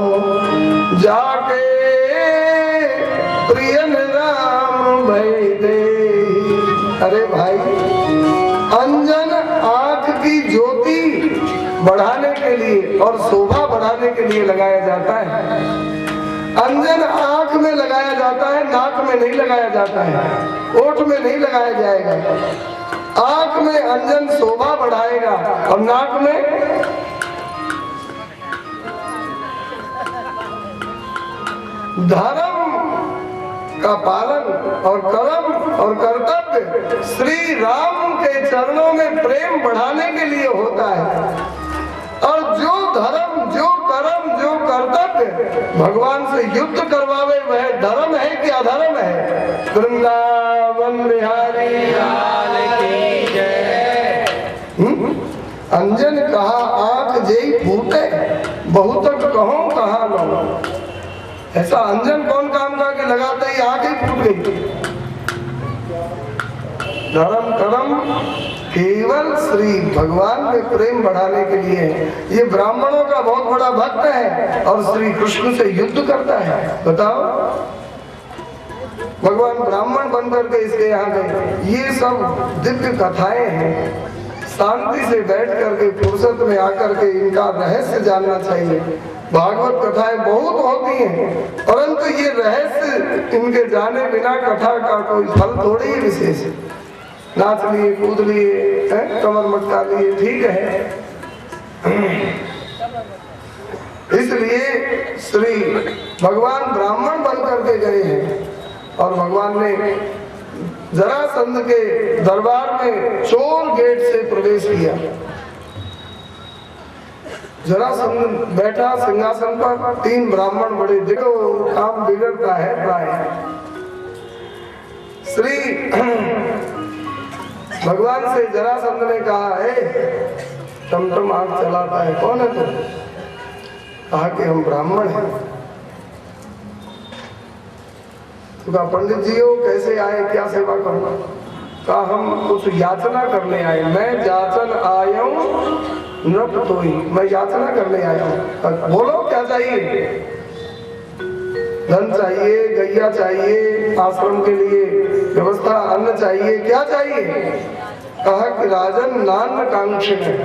जाके प्रियन राम भय दे। बढ़ाने के लिए और शोभा बढ़ाने के लिए लगाया जाता है। अंजन आंख में लगाया जाता है, नाक में नहीं लगाया जाता है, ओठ में नहीं लगाया जाएगा। आंख में अंजन शोभा बढ़ाएगा और नाक में धर्म का पालन और कर्म और कर्तव्य श्री राम के चरणों में प्रेम बढ़ाने के लिए होता है। और जो धर्म, जो कर्म, जो कर्तव्य भगवान से युद्ध करवावे वह धर्म है कि अधर्म है। वृंदावन बिहारी लाल की जय। अंजन कहा आंख जेई फूटे, बहुतक कहो कहा लो। ऐसा अंजन कौन काम का कि लगाते ही आंख ही फूट गई। धर्म कर्म केवल श्री भगवान में प्रेम बढ़ाने के लिए है। ये ब्राह्मणों का बहुत बड़ा भक्त है और श्री कृष्ण से युद्ध करता है। बताओ, भगवान ब्राह्मण बनकर के इसके यहाँ गए। ये सब दिव्य कथाएं हैं। शांति से बैठ करके फुर्सत में आकर के इनका रहस्य जानना चाहिए। भागवत कथाएं बहुत होती हैं, परंतु ये रहस्य इनके जाने बिना कथा का कोई फल थोड़ी ही विशेष है। नाच लिए, कूद लिए, कमर मटका लिए, ठीक है। इसलिए श्री भगवान ब्राह्मण बन करके गए हैं और भगवान ने जरासंध के दरबार में चोर गेट से प्रवेश किया। जरासंध बैठा सिंहासन पर, 3 ब्राह्मण बड़े, देखो काम बिगड़ता है प्राय। श्री भगवान से जरासंध ने कहा, टमटम आग चलाता है, कौन है तुम? कहा कि हम ब्राह्मण हैं। तो कहा पंडित जी हो, कैसे आए, क्या सेवा करूं? कहा हम कुछ याचना करने आए। मैं याचन आया हूँ नृप तो ही, मैं याचना करने आया हूँ। बोलो क्या चाहिए? धन चाहिए, गैया चाहिए, आश्रम के लिए व्यवस्था, अन्न चाहिए, क्या चाहिए? कहा कि राजन नान कांक्षी है,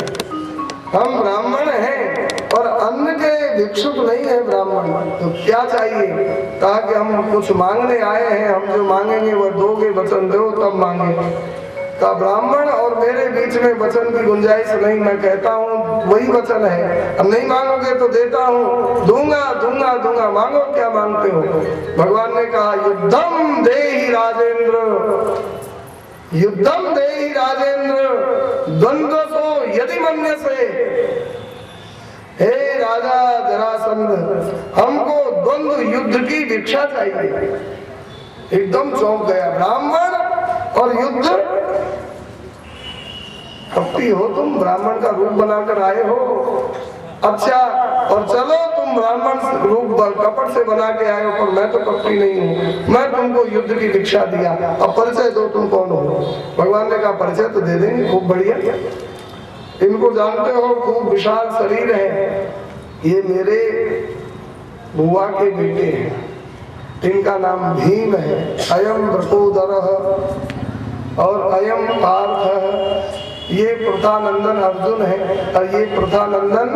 हम ब्राह्मण हैं और अन्न के भिक्षुक नहीं है ब्राह्मण, तो क्या चाहिए? कहा कि हम कुछ मांगने आए हैं, हम जो मांगेंगे वह दोगे, वचन दो तब मांगेंगे। कहा ब्राह्मण और मेरे बीच में वचन की गुंजाइश नहीं, मैं कहता हूँ वही वचन है, अब नहीं मांगोगे तो देता हूँ, दूंगा दूंगा दूंगा, मांगो क्या मांगते हो? भगवान ने कहा युद्धम देहि राजेंद्र, युद्धम देहि राजेंद्र, द्वंद्व सो यदि मन्यसे। हे राजा जरासंध, हमको द्वंद्व युद्ध की भिक्षा चाहिए। एकदम चौंक गया, ब्राह्मण और युद्ध? कपटी हो तुम, ब्राह्मण का रूप बनाकर आए हो। अच्छा, और चलो तुम ब्राह्मण रूप कपट से बना के आए हो, पर मैं तो कपटी नहीं हूँ, मैं तुमको युद्ध की भिक्षा दिया, अब परिचय दो, तुम कौन हो? भगवान ने कहा परिचय तो दे देंगे, खूब बढ़िया। इनको जानते हो, खूब विशाल शरीर है, ये मेरे बुआ के बेटे हैं, इनका नाम भीम है। अयम वृकोदरः और अयम पार्थ, ये प्रथानंदन अर्जुन है और ये प्रथानंदन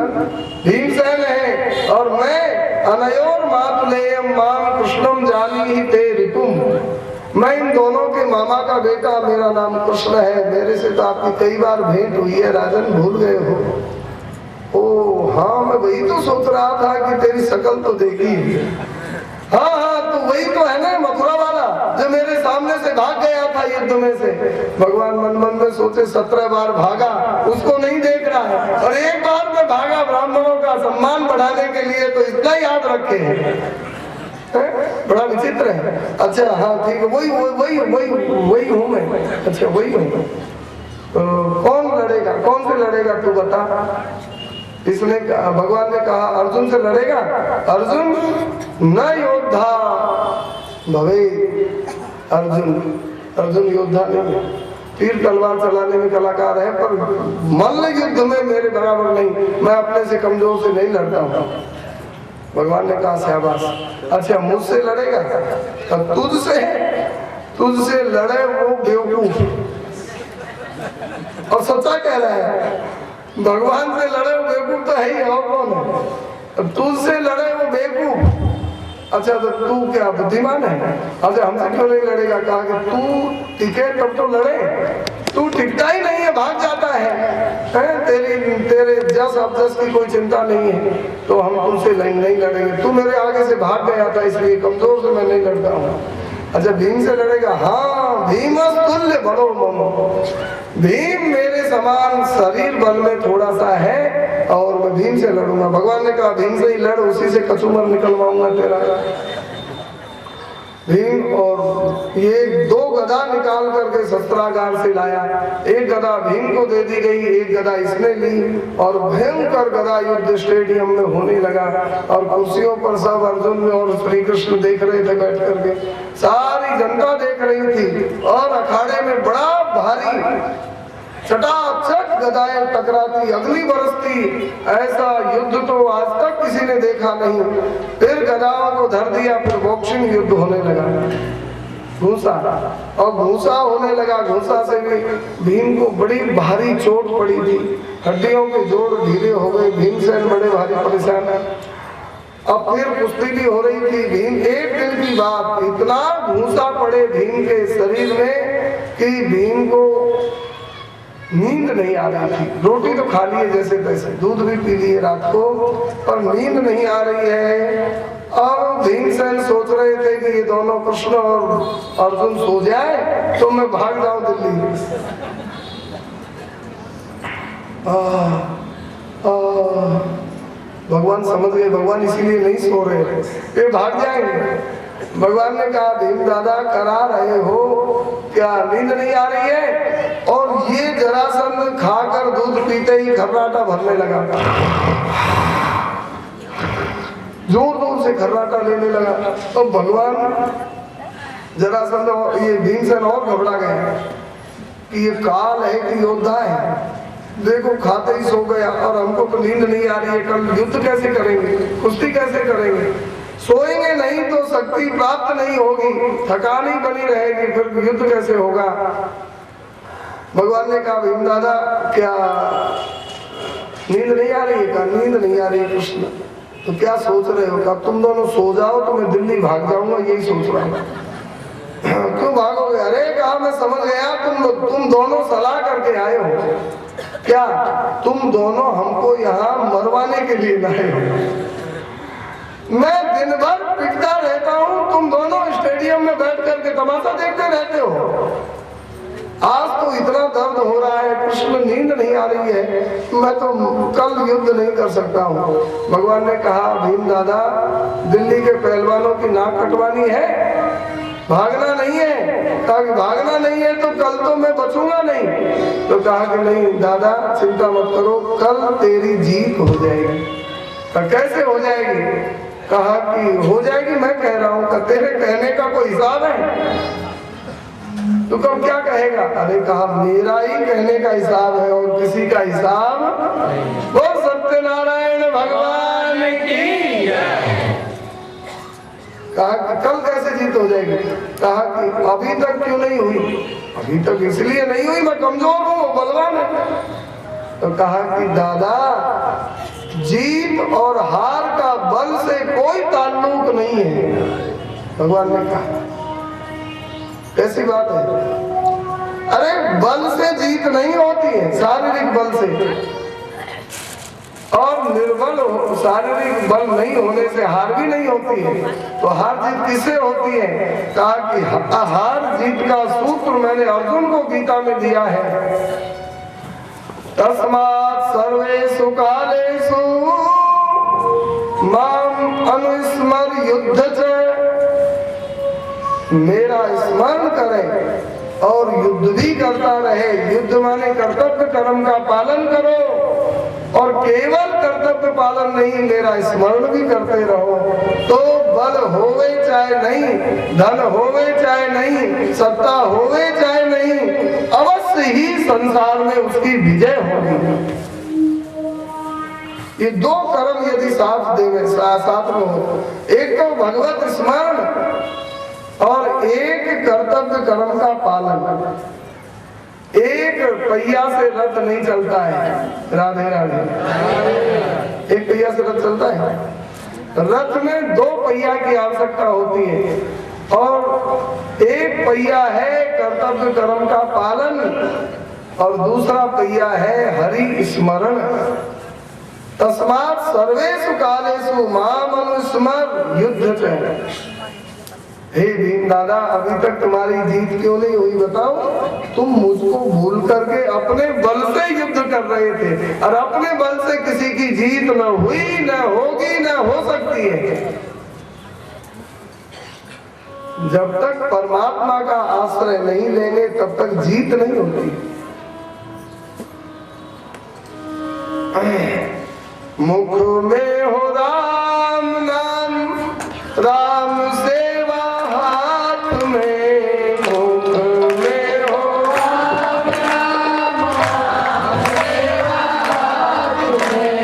भीमसेन है, और मैं अनयोर मातुलेयम माम कृष्णम जानी ही ते रिपुम, मैं इन दोनों के मामा का बेटा, मेरा नाम कृष्ण है। मेरे से तो आपकी कई बार भेंट हुई है, राजन भूल गए हो? ओ हाँ, मैं वही तो सोच रहा था कि तेरी शक्ल तो देखी है। हाँ हाँ, तो वही तो है ना मथुरा वाला जो मेरे सामने से भाग गया था युद्ध में से। भगवान मन मन में सोचे 17 बार भागा, उसको नहीं देख रहा है, और एक बार में भागा ब्राह्मणों का सम्मान बढ़ाने के लिए, तो इतना याद रखे है। बड़ा विचित्र है। अच्छा हाँ ठीक है, वही वही वही वही हूँ मैं। अच्छा वही हूँ। कौन लड़ेगा, कौन से लड़ेगा तू बता? इसने भगवान ने कहा अर्जुन से लड़ेगा? अर्जुन न योद्धा भवे, अर्जुन योद्धा नहीं, तीर तलवार चलाने में कलाकार है, पर मल्ल युद्ध में मेरे बराबर नहीं, मैं अपने से कमजोर से नहीं लड़ता हूँ। भगवान ने कहा शाबाश। अच्छा मुझसे लड़ेगा? तो तुझसे लड़े वो बेवकूफ, और सच्चा कह रहा है। भगवान से लड़े वो बेवकूफ तो है ही, और कौन है? अब तुझसे लड़े वो बेवकूफ। अच्छा तो तू क्या बुद्धिमान है? अच्छा हमसे क्यों नहीं लड़ेगा? कहा कि तू टिके तब तो लड़े, तू टिकता ही नहीं है, भाग जाता है? तेरे जस अब जस की कोई चिंता नहीं है, तो हम तुमसे नहीं लड़ेंगे। तू मेरे आगे से भाग गया था इसलिए कमजोर से मैं नहीं लड़ता हूँ। अच्छा भीम से लड़ेगा? हाँ, भीमस्तुल्य बड़ो मम, भीम मेरे समान शरीर बल में थोड़ा सा है और मैं भीम से लड़ूंगा। भगवान ने कहा भीम से ही लड़, उसी से कचूमर निकलवाऊंगा तेरा। भीम और ये 2 गदा निकाल करके शस्त्रागार से लाया। एक गदा भीम को दे दी गई, एक गदा इसने ली और भयंकर गदा युद्ध स्टेडियम में होने लगा। और कुर्सियों पर सब अर्जुन और श्री कृष्ण देख रहे थे बैठ करके, सारी जनता देख रही थी और अखाड़े में बड़ा भारी चटाचट गदाएं टकराती, अगली बरसती। ऐसा युद्ध तो आज तक किसी ने देखा नहीं। फिर गदाओं को धर दिया, फिर बॉक्सिंग युद्ध होने लगा। घूसा और घूसा होने लगा। घूसा से भी भीम को बड़ी भारी चोट पड़ी थी, हड्डियों के जोड़ ढीले हो गए। भीमसेन बड़े भारी परेशान है। अब फिर कुश्ती भी हो रही थी। भीम, एक दिन की बात, इतना घूसा पड़े भीम के शरीर में कि भीम को नींद नहीं आ रही थी। रोटी तो खा लिए जैसे तैसे, दूध भी पी लिए रात को, पर नींद नहीं आ रही है। अब भीमसेन सोच रहे थे कि ये दोनों कृष्ण और अर्जुन सो जाए तो मैं भाग जाऊं दिल्ली। भगवान समझ गए, भगवान इसीलिए नहीं सो रहे, ये भाग जाएंगे। भगवान ने कहा भीम दादा करा रहे हो क्या, नींद नहीं आ रही है? और ये जरासंध खाकर दूध पीते ही खर्राटा भरने लगा, जोर जोर से खर्राटा लेने लगा। तो भगवान जरासंध और ये भीमसेन और घबरा गए कि ये काल है कि योद्धा है। देखो खाते ही सो गया और हमको तो नींद नहीं आ रही है, कल युद्ध कैसे करेंगे, कुश्ती कैसे करेंगे? सोएंगे नहीं तो शक्ति प्राप्त नहीं होगी, थकान ही बनी रहेगी, फिर युद्ध कैसे होगा? भगवान ने कहा भीम दादा क्या नींद नहीं आ रही है? कहा नींद नहीं आ रही है कृष्ण। तो क्या सोच रहे हो? कहा तुम दोनों सो जाओ तो मैं दिल्ली भाग जाऊंगा, यही सोच रहा हूँ। क्यों भागोगे? अरे कहा मैं समझ गया तुम दोनों सलाह करके आए हो क्या? तुम दोनों हमको यहाँ मरवाने के लिए लाए हो। मैं दिन भर पिटता रहता हूँ, तुम दोनों स्टेडियम में बैठ करके तमाशा देखते रहते हो। आज तो इतना दर्द हो रहा है कृष्ण, नींद नहीं आ रही है, मैं तो कल युद्ध नहीं कर सकता हूँ। भगवान ने कहा भीम दादा दिल्ली के पहलवानों की नाक कटवानी है, भागना नहीं है। कहा कि भागना नहीं है तो कल तो मैं बचूंगा नहीं। तो कहा कि नहीं दादा चिंता मत करो, कल तेरी जीत हो जाएगी। तो कैसे हो जाएगी? कहा कि हो जाएगी, मैं कह रहा हूँ। तेरे कहने का कोई हिसाब है? तो कब क्या कहेगा? अरे कहा मेरा ही कहने का हिसाब है और किसी का हिसाब। वो सत्यनारायण भगवान की। कहा कि कल कैसे जीत हो जाएगी? कहा कि अभी तक क्यों नहीं हुई? अभी तक इसलिए नहीं हुई मैं कमजोर हूँ, बलवान है। तो कहा कि दादा जीत और हार का बल से कोई ताल्लुक नहीं है। भगवान ने कहा कैसी बात है? अरे बल से जीत नहीं होती है, शारीरिक बल से। और निर्बल शारीरिक बल नहीं होने से हार भी नहीं होती है। तो हार जीत किससे होती है? कहा कि हार जीत का सूत्र मैंने अर्जुन को गीता में दिया है। तस्मात् सर्वेषु कालेषु माम अनुस्मर युद्ध च। मेरा स्मरण करे और युद्ध भी करता रहे। युद्ध माने कर्तव्य कर्म का पालन करो और केवल कर्तव्य पालन नहीं, मेरा स्मरण भी करते रहो। तो बल होवे चाहे नहीं, धन होवे चाहे नहीं, सत्ता होवे चाहे नहीं, अवश्य ही संसार में उसकी विजय होगी। ये दो कर्म यदि साथ देवे, साथ में हो, एक तो भगवत स्मरण और एक कर्तव्य कर्म का पालन। एक पहिया से रथ नहीं चलता है। राधे राधे। एक पहिया से रथ चलता है? रथ में दो पहिया की आवश्यकता होती है, और एक पहिया है कर्तव्य कर्म का पालन, और दूसरा पहिया है हरि स्मरण। तस्मात् सर्वेषु कालेषु माम अनुस्मर युद्ध च। हे भीम दादा, अभी तक तुम्हारी जीत क्यों नहीं हुई बताओ? तुम मुझको भूल करके अपने बल से युद्ध कर रहे थे, और अपने बल से किसी की जीत न हुई, न होगी, न हो सकती है। जब तक परमात्मा का आश्रय नहीं लेंगे तब तक जीत नहीं होती। मुख में हो राम नाम, राम सेवा हाथ में। मुख में हो राम नाम, राम सेवा हाथ में।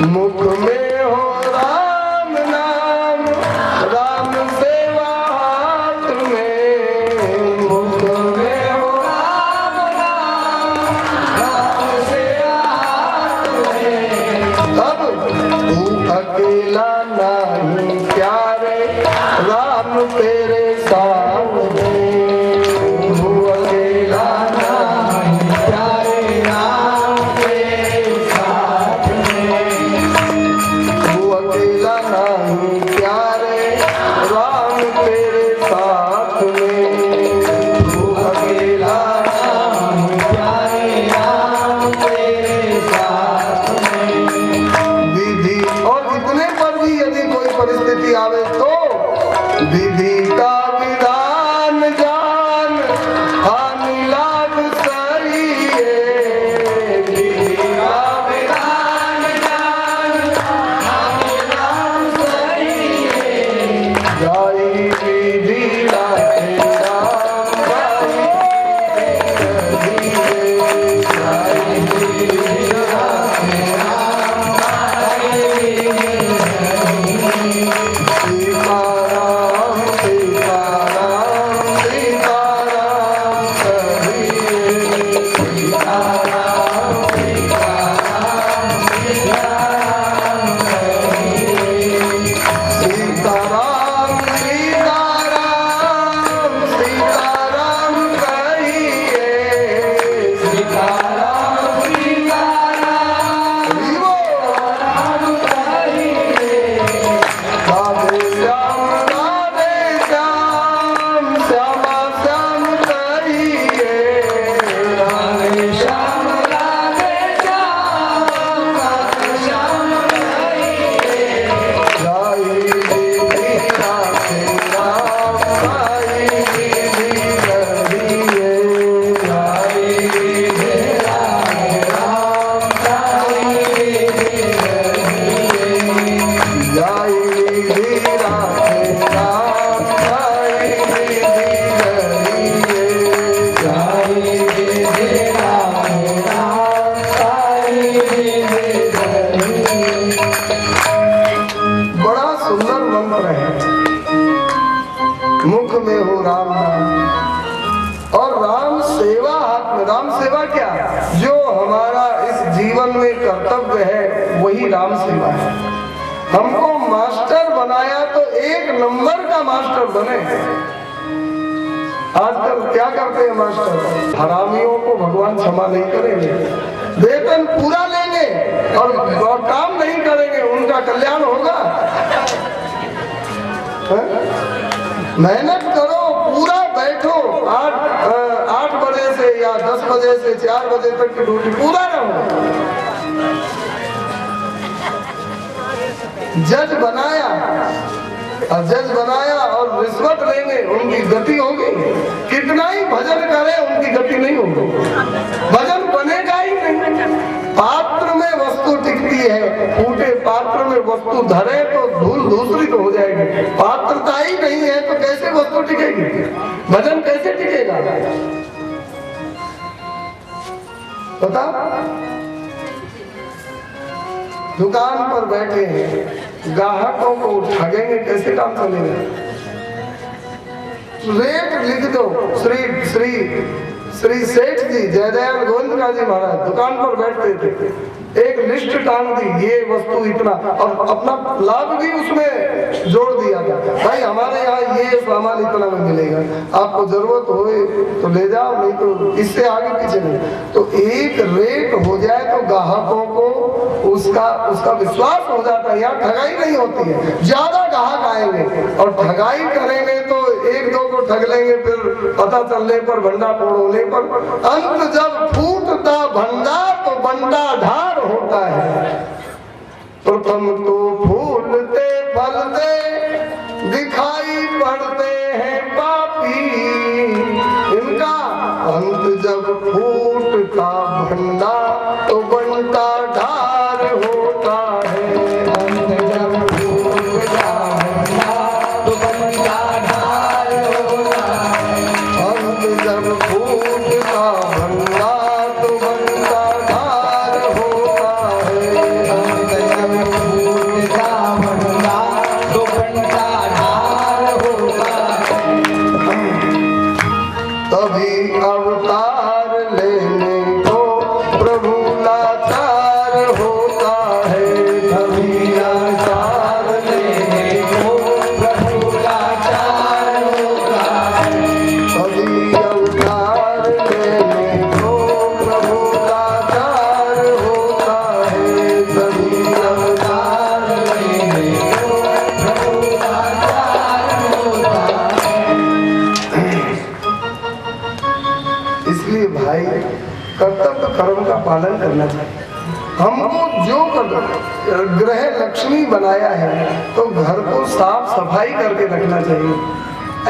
मुख में हो राम नाम, राम सेवा हाथ में। मुख में हो राम नाम, राम सेवा हाथ में। अब तू अकेला नहीं प्यारे, राम तेरे सामने। तू अकेला नहीं प्यारे, राम तेरे साथ में। तू अकेला नहीं प्यारे, राम तेरे साथ में। तू अकेला नहीं प्यारे, राम तेरे साथ में। विधि और इतने पर भी यदि कोई परिस्थिति आवे तो विधि का विधान जान, हानि लाभ सही है। विधि का विधान जान, हानि लाभ सही है। जय विधि राधे राम, जय विधि जय विधि राधे राम, जय विधि। सीताराम सीताराम सीताराम कहिए। सीताराम सीताराम सीताराम कहिए। सीताराम सीताराम सीताराम कहिए। सीताराम सीताराम राम कहिए। राधे श्याम श्यामा श्याम कहिए। राधे श्याम श्याम कहिए। जय विधि राधे राम, जय विधि कहिए। जय विधि राधे राम, जय विधि कहिए। जय विधि राधे राम, जय विधि कहिए। जय विधि राधे राम, जय विधि कहिए। बड़ा सुंदर मंत्र है। मुख में हो राम नाम, और राम सेवा हाथ में। राम सेवा क्या? जो हमारा इस जीवन में कर्तव्य है वही राम सेवा है। हमको मास्टर बनाया तो एक नंबर का मास्टर बने। आजकल क्या करते हैं मास्टर? हरामियों को भगवान क्षमा नहीं करेंगे, वेतन पूरा लेंगे और काम नहीं करेंगे, उनका कल्याण होगा? मेहनत करो, पूरा बैठो, 8 बजे से या 10 बजे से 4 बजे तक की ड्यूटी पूरा रहो। जज बनाया और रिश्वत लेंगे, उनकी गति होगी? कितना ही भजन करे उनकी गति नहीं होगी, भजन बनेगा ही नहीं। पात्र में वस्तु टिकती है, फूटे पात्र में वस्तु धरे तो धूल दूसरी तो हो जाएगी। पात्रता ही नहीं है तो कैसे वस्तु टिकेगी? भजन कैसे टिकेगा? बता। दुकान पर बैठे हैं, ग्राहकों को ठगेंगे, कैसे काम चलेगा? रेट लिख दो, श्री श्री सेठ जी जयदयाल गोविंद जी महाराज दुकान पर बैठते थे, एक लिस्ट टांग दी, ये वस्तु इतना, और अपना लाभ भी उसमें जोड़ दिया था, भाई हमारे यहाँ ये सामान इतना में मिलेगा, आपको जरूरत हो तो ले जाओ, नहीं तो इससे आगे पीछे नहीं। तो एक रेट हो जाए तो ग्राहकों को उसका विश्वास हो जाता है, यहाँ ठगाई नहीं होती है, ज्यादा ग्राहक आएंगे और ठगाई करेंगे तो एक दो को ठग लेंगे, फिर पता चलने पर भंडा फोड़ होने पर अंत जब फूटता भंडा तो बंडा ढार होता है। प्रथम तो फूलते फलते दिखाई पड़ते हैं पापी, इनका अंत जब फूटता भंडा तो बंडा ढार होता है। अंत जब फूटता भंडा तो बंडा ढार होता है। अंत जब फूटता भंडा तो बंडा ढार होता है। अंत जब फूटता भंडा तो बंडा ढार होता है। तभी अवतार लेने को प्रभु लाचार होता है। तभी अवतार लेने को प्रभु लाचार होता है। तभी अवतार लेने को प्रभु लाचार होता है। तभी अवतार लेने को प्रभु लाचार होता है। इसलिए भाई कर्तव्य कर्म का पालन करना चाहिए। हमको जो ग्रह लक्ष्मी बनाया है तो घर को साफ सफाई करके रखना चाहिए।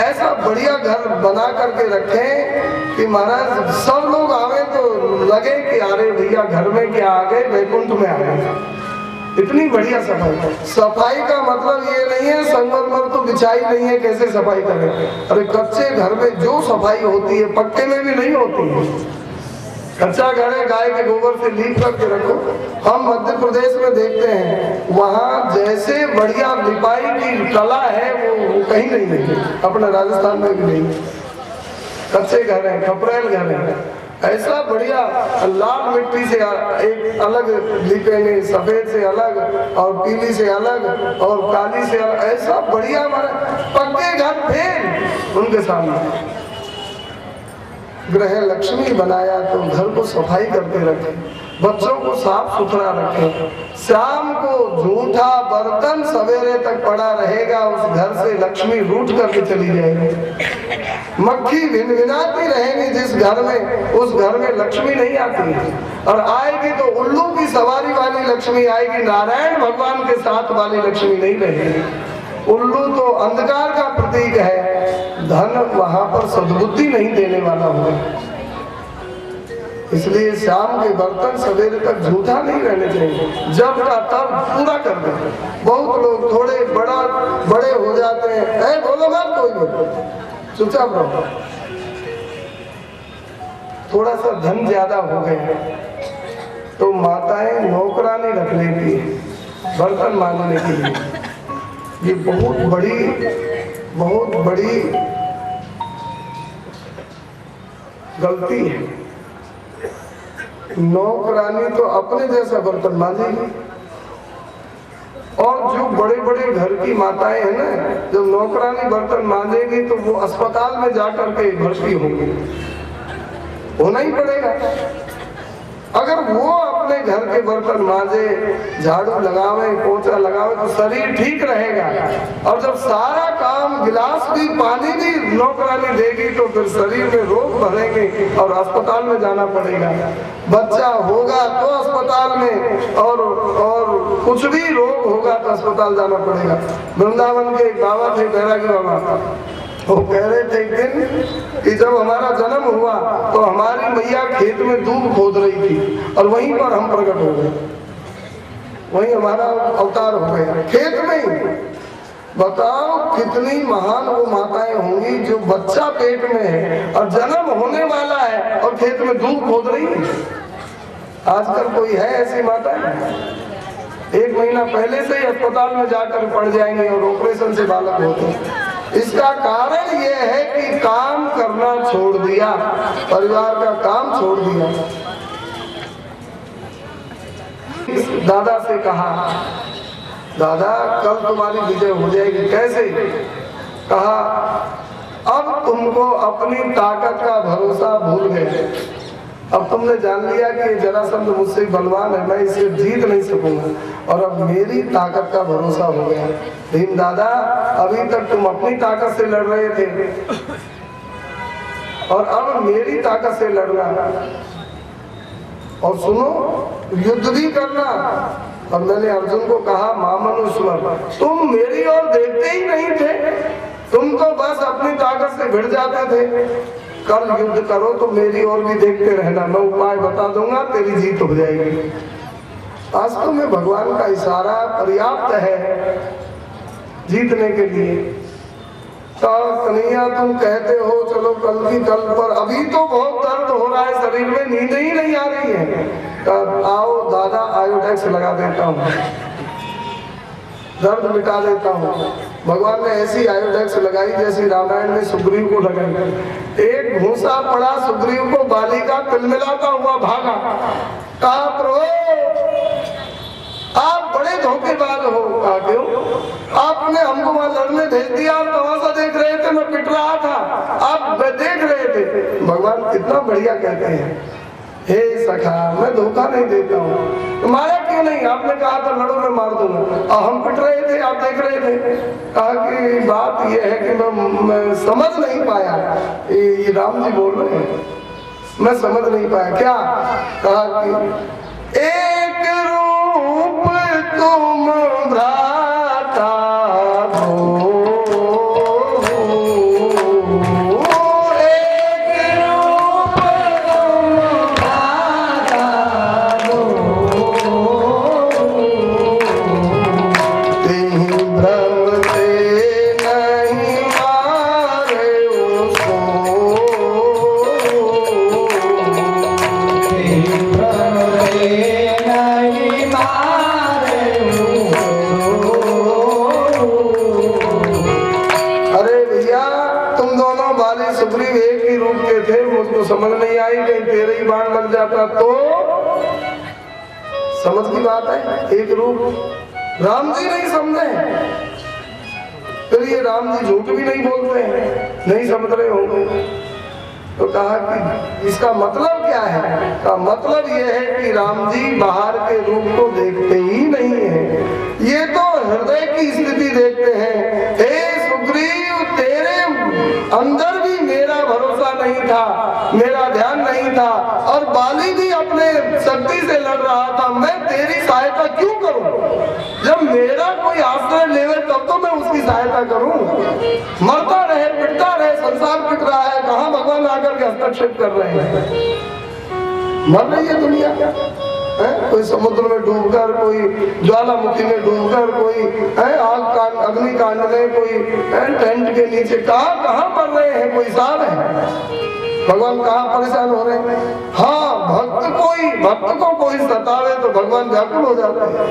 ऐसा बढ़िया घर बना करके रखें कि महाराज सब लोग आवे तो लगे कि अरे भैया घर में क्या आ गए, वैकुंठ में आ गए। इतनी बढ़िया सफाई। सफाई का मतलब ये नहीं है संगमरमर तो बिछाई नहीं है, कैसे सफाई करें। अरे कच्चे घर में जो सफाई होती है पक्के में भी नहीं होती है। कच्चा घर है, गाय के गोबर से लीप करके रखो। हम मध्य प्रदेश में देखते हैं वहाँ जैसे बढ़िया लिपाई की कला है वो कहीं नहीं मिलती, अपने राजस्थान में भी नहीं। कच्चे घर है, खपरेल घर है, ऐसा बढ़िया लाल मिट्टी से एक अलग लिपेंगे, सफेद से अलग और पीली से अलग और काली से अलग, ऐसा बढ़िया हमारे पक्के घर फेल उनके सामने। ग्रह लक्ष्मी बनाया तो घर को सफाई करके रखे, बच्चों को साफ सुथरा रखे। शाम को झूठा बर्तन सवेरे तक पड़ा रहेगा, उस घर से लक्ष्मी रूठ करके चली जाएगी। मक्खी भिनभिनाती रहेगी जिस घर में, उस घर में लक्ष्मी नहीं आती है। और आएगी तो उल्लू की सवारी वाली लक्ष्मी आएगी, नारायण भगवान के साथ वाली लक्ष्मी नहीं रहेगी। उल्लू तो अंधकार का प्रतीक है, धन वहां पर सद्बुद्धि नहीं देने वाला होगा। इसलिए शाम के बर्तन सवेरे तक झूठा नहीं रहने चाहिए, जब का तब पूरा कर दे। बहुत लोग थोड़े बड़े हो जाते हैं, बोलो मत कोई, चुपचाप रहो। थोड़ा सा धन ज्यादा हो गया तो माताएं नौकरानी रख लेती है बर्तन मांजने के लिए। ये बहुत बड़ी गलती है। नौकरानी तो अपने जैसा बर्तन मांजेगी, और जो बड़े बड़े घर की माताएं हैं ना, जब नौकरानी बर्तन मांजेगी तो वो अस्पताल में जाकर के भर्ती होंगी, होना ही पड़ेगा। अगर वो अपने घर के बर्तन मांजे, झाड़ू लगावे, पोछा लगावे तो शरीर ठीक रहेगा। और जब सारा काम, गिलास भी, पानी भी नौकरानी देगी तो फिर शरीर में रोग भरेंगे और अस्पताल में जाना पड़ेगा। बच्चा होगा तो अस्पताल में, और कुछ भी रोग होगा तो अस्पताल जाना पड़ेगा। वृंदावन के बाबा थे, बैरागी बाबा, वो कह रहे थे एक दिन कि जब हमारा जन्म हुआ तो हमारी मैया खेत में दूब खोद रही थी और वहीं पर हम प्रकट हो गए, वहीं हमारा अवतार हो गया, खेत में ही। बताओ कितनी महान वो माताएं होंगी जो बच्चा पेट में है और जन्म होने वाला है और खेत में दूब खोद रही है। आजकल कोई है ऐसी माताएं? 1 महीना पहले से ही अस्पताल में जाकर पड़ जाएंगे और ऑपरेशन से बालक होते हैं। इसका कारण यह है कि काम करना छोड़ दिया, परिवार का काम छोड़ दिया। दादा से कहा, दादा कल तुम्हारी विजय हो जाएगी। कैसे? कहा, अब तुमको अपनी ताकत का भरोसा भूल गए। अब तुमने जान लिया कि ये जरासंध मुझसे बलवान है, मैं इसे जीत नहीं सकूंगा, और अब मेरी ताकत का भरोसा हो गया। भीम दादा, अभी तक तुम अपनी ताकत से लड़ रहे थे और अब मेरी ताकत से लड़ना, और सुनो युद्ध भी करना। और मैंने अर्जुन को कहा, मामनुष्वर, तुम मेरी ओर देखते ही नहीं थे, तुम तो बस अपनी ताकत से भिड़ जाते थे। कल युद्ध करो तो मेरी ओर भी देखते रहना, मैं उपाय बता दूंगा, तेरी जीत हो जाएगी। वास्तव में भगवान का इशारा पर्याप्त है जीतने के लिए। तो कन्हैया तुम कहते हो चलो कल की कल, पर अभी तो बहुत दर्द हो रहा है शरीर में, नींद ही नहीं आ रही है। तो आओ दादा आयोडेक्स लगा देता हूँ, दर्द मिटा देता हूँ। भगवान ने ऐसी आयोडेक्स लगाई जैसी रामायण में सुग्रीव को लगाई। एक घूसा पड़ा सुग्रीव को, बाली का तिलमिलाता हुआ भागा। कहा, प्रभु आप बड़े धोखेबाज हो। कहा, क्यों? आपने हमको वहां लड़ने भेज दिया, आप तमाशा देख रहे थे, मैं पिट रहा था, आप देख रहे थे। भगवान कितना बढ़िया कहते हैं, हे सखा मैं धोखा नहीं देता हूँ। तो मारा क्यों नहीं? आपने कहा था लड़ो मैं मार दूंगा, और हम पिट रहे थे, आप देख रहे थे। कहा कि बात यह है कि मैं समझ नहीं पाया, ये राम जी बोल रहे हैं, मैं समझ नहीं पाया। क्या? कहा कि एक रूप तुम भ्राता हो, समझ नहीं आई, कहीं तेरे ही बाण लग जाता तो। समझ की बात है, एक रूप राम जी नहीं समझे, फिर ये राम जी झूठ भी नहीं बोलते हैं, नहीं समझ रहे होंगे। तो कहा कि इसका मतलब क्या है? का मतलब ये है कि राम जी बाहर के रूप को देखते ही नहीं है, ये तो हृदय की स्थिति देखते हैं। हे सुग्रीव, तेरे अंदर भी मेरा भरोसा नहीं था, मेरा ध्यान नहीं था, और बाली भी अपने शक्ति से लड़ रहा था, मैं तेरी सहायता क्यों करूं? जब मेरा कोई आश्रय लेवे तब तो मैं उसकी सहायता करूं। मरता रहे, पिटता रहे, संसार पिट रहा है, कहां भगवान आकर के हस्तक्षेप कर रहे हैं? मर रही है दुनिया क्या है? कोई समुद्र में डूबकर, कोई ज्वालामुखी में डूबकर, कोई आग अग्निकांड में, कोई टेंट के नीचे, कहां मर रहे हैं? कोई साल है? भगवान कहाँ परेशान हो रहे हैं? हाँ, भक्त को कोई सतावे तो भगवान व्याकुल हो जाते हैं।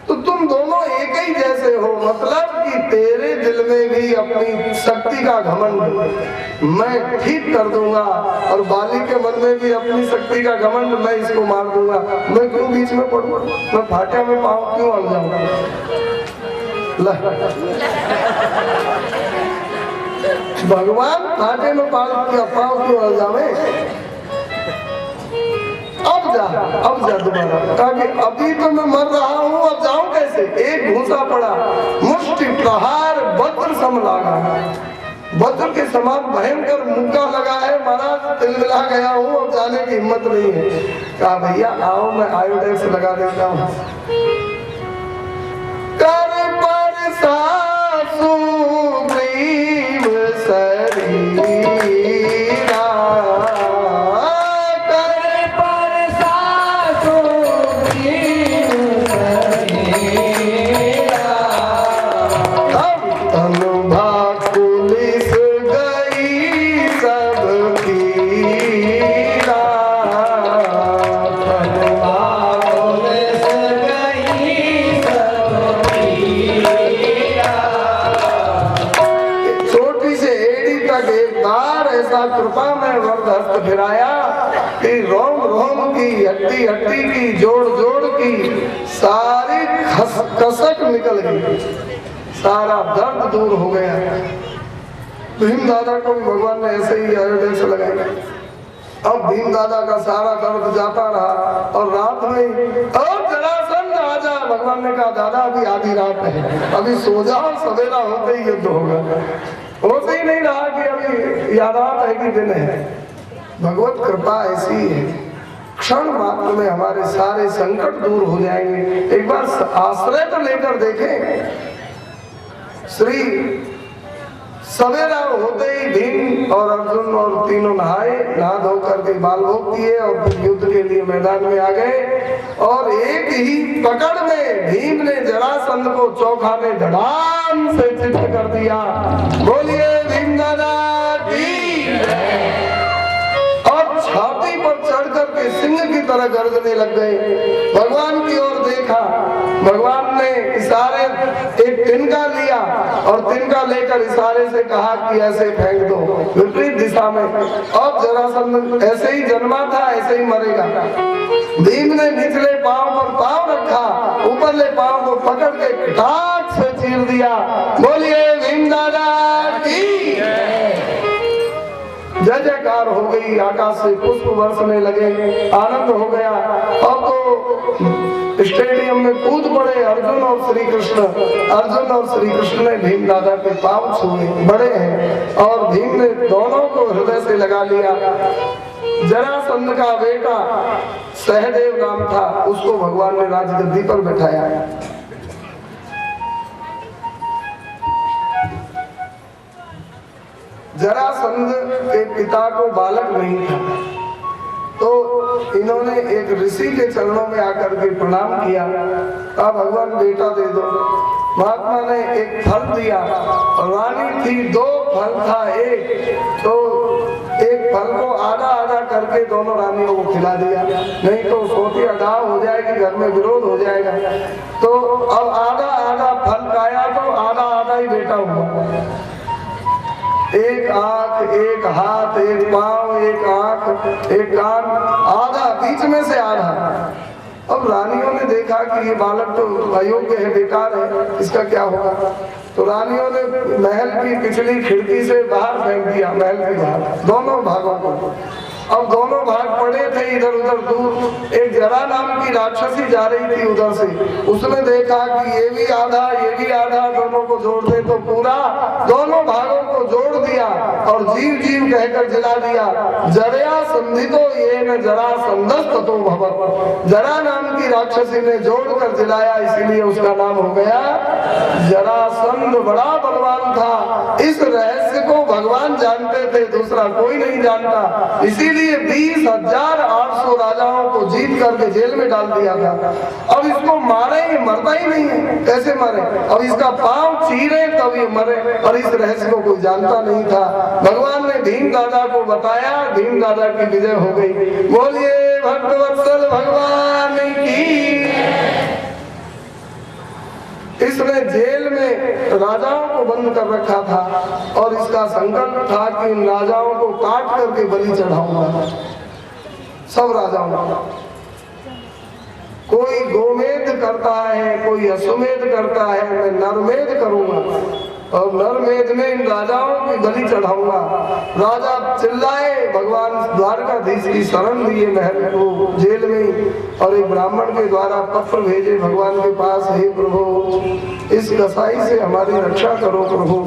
तो तुम दोनों एक ही जैसे हो, मतलब कि तेरे दिल में भी अपनी शक्ति का घमंड मैं ठीक कर दूंगा, और बाली के मन में भी अपनी शक्ति का घमंड, मैं इसको मार दूंगा। मैं क्यों बीच में पड़ूं? मैं फाटे में पाँव क्यों अड़ जाऊंगा? भगवान फाटे में पाँव क्यों अड़ जावे? अब जा दोबारा। कहा कि अभी तो मैं मर रहा हूँ, अब जाऊं कैसे? एक घूसा पड़ा, मुष्टि प्रहार वज्र सम लागा, वज्र के समान भयंकर मुक्का लगा है, महाराज तिलमिला गया हूँ, अब जाने की हिम्मत नहीं है। कहा भैया आओ मैं आयोडेक्स लगा देता हूँ। कर पर सासु ग्रीव शरीरा, रक्त फिराया कि रोम रोम की, हड्डी हड्डी की, जोड़ जोड़ की सारी कसक निकल गई, सारा दर्द दूर हो गया। भीम दादा को भी भगवान ने ऐसे ही आयोडेक्स लगाई। अब भीम दादा का सारा दर्द जाता रहा और रात में और जरासंध आजा, भगवान ने कहा दादा अभी आधी रात है, अभी सो जाओ, सवेरा होते ही युद्ध होगा। होते ही नहीं रहा कि अभी या रात है कि दिन है। भगवत कृपा ऐसी है, क्षण मात्र में हमारे सारे संकट दूर हो जाएंगे। एक बार आश्रय तो लेकर देखें। श्री सवेरा होते ही भीम और अर्जुन और तीनों नहाए, नहा धो करके बाल भोग किए और फिर युद्ध के लिए मैदान में आ गए। और एक ही पकड़ में भीम ने जरासंध को चौखा में धड़ाम से चित कर दिया। बोलिए भीम दादा की। और छाती पर चढ़ करके सिंह की तरह गर्जने लग गए। भगवान की ओर देखा, भगवान ने इशारे एक तिनका लिया और तिनका लेकर इशारे से कहा कि ऐसे फेंक दो विपरीत दिशा में। अब जरासंध ऐसे ही जन्मा था, ऐसे ही मरेगा। भीम ने निचले पांव पर पांव रखा, ऊपरले पांव को पकड़ के कटाक से चीर दिया। बोलिए भीम दादा की। जय जयकार हो गई, आकाश से पुष्प बरसने लगे, आनंद हो गया। अब तो स्टेडियम में कूद पड़े अर्जुन और श्री कृष्ण। अर्जुन और श्री कृष्ण ने भीम दादा के पांव छुए, बड़े हैं, और भीम ने दोनों को हृदय से लगा लिया। जरासंध का बेटा सहदेव नाम था, उसको भगवान ने राजगद्दी पर बैठाया। जरासंध के पिता को बालक नहीं था, तो इन्होंने एक ऋषि के चरणों में आकर के प्रणाम किया। कहा भगवान बेटा दे दो। महात्मा ने एक फल दिया, रानी थी, 2 फल था एक, तो एक फल को आधा आधा करके दोनों रानियों को खिला दिया, नहीं तो सोती अडाव हो जाएगी, घर में विरोध हो जाएगा। तो अब आधा आधा फल खाया तो आधा आधा ही बेटा हुआ। एक आंख, एक हाथ, एक पांव, एक आंख, एक कान, आधा बीच में से आधा। अब रानियों ने देखा कि ये बालक तो अयोग्य है, बेकार है, इसका क्या होगा। तो रानियों ने महल की पिछली खिड़की से बाहर फेंक दिया, महल के बाहर दोनों भागों को। अब दोनों भाग पड़े थे इधर उधर दूर। एक जरा नाम की राक्षसी जा रही थी उधर से, उसने देखा कि ये भी आधा ये भी आधा, दोनों को जोड़ दे तो पूरा, दोनों भागों को जोड़ दिया और जीव जीव कहकर जला दिया। जरा संधितो ये न जरा संधस्तो भव। जरा नाम की राक्षसी ने जोड़कर जलाया, इसीलिए उसका नाम हो गया जरासंध। बड़ा बलवान था, इस रहस्य को भगवान जानते थे, दूसरा कोई नहीं जानता। इसीलिए 20,800 राजाओं को जीत करके जेल में डाल दिया था। अब इसको मारे, ये मरता ही नहीं है, कैसे मरे। अब इसका पांव चीरे तब ये मरे, और इस रहस्य को कोई जानता नहीं था। भगवान ने भीम दादा को बताया, भीम दादा की विजय हो गई। बोलिए भक्तवत्सल भगवान की। इसने जेल में राजाओं को बंद कर रखा था और इसका संकल्प था कि इन राजाओं को काट करके बलि चढ़ाऊंगा, सब राजाओं को। कोई गोमेध करता है, कोई अश्वमेध करता है, मैं नरमेध करूंगा और नरमेध में इन राजाओं की बलि चढ़ाऊंगा। राजा चिल्लाए, भगवान द्वारकाधीश की शरण लिए महल को जेल में, और एक ब्राह्मण के द्वारा पत्र भेजे भगवान के पास, हे प्रभु इस कसाई से हमारी रक्षा करो प्रभु।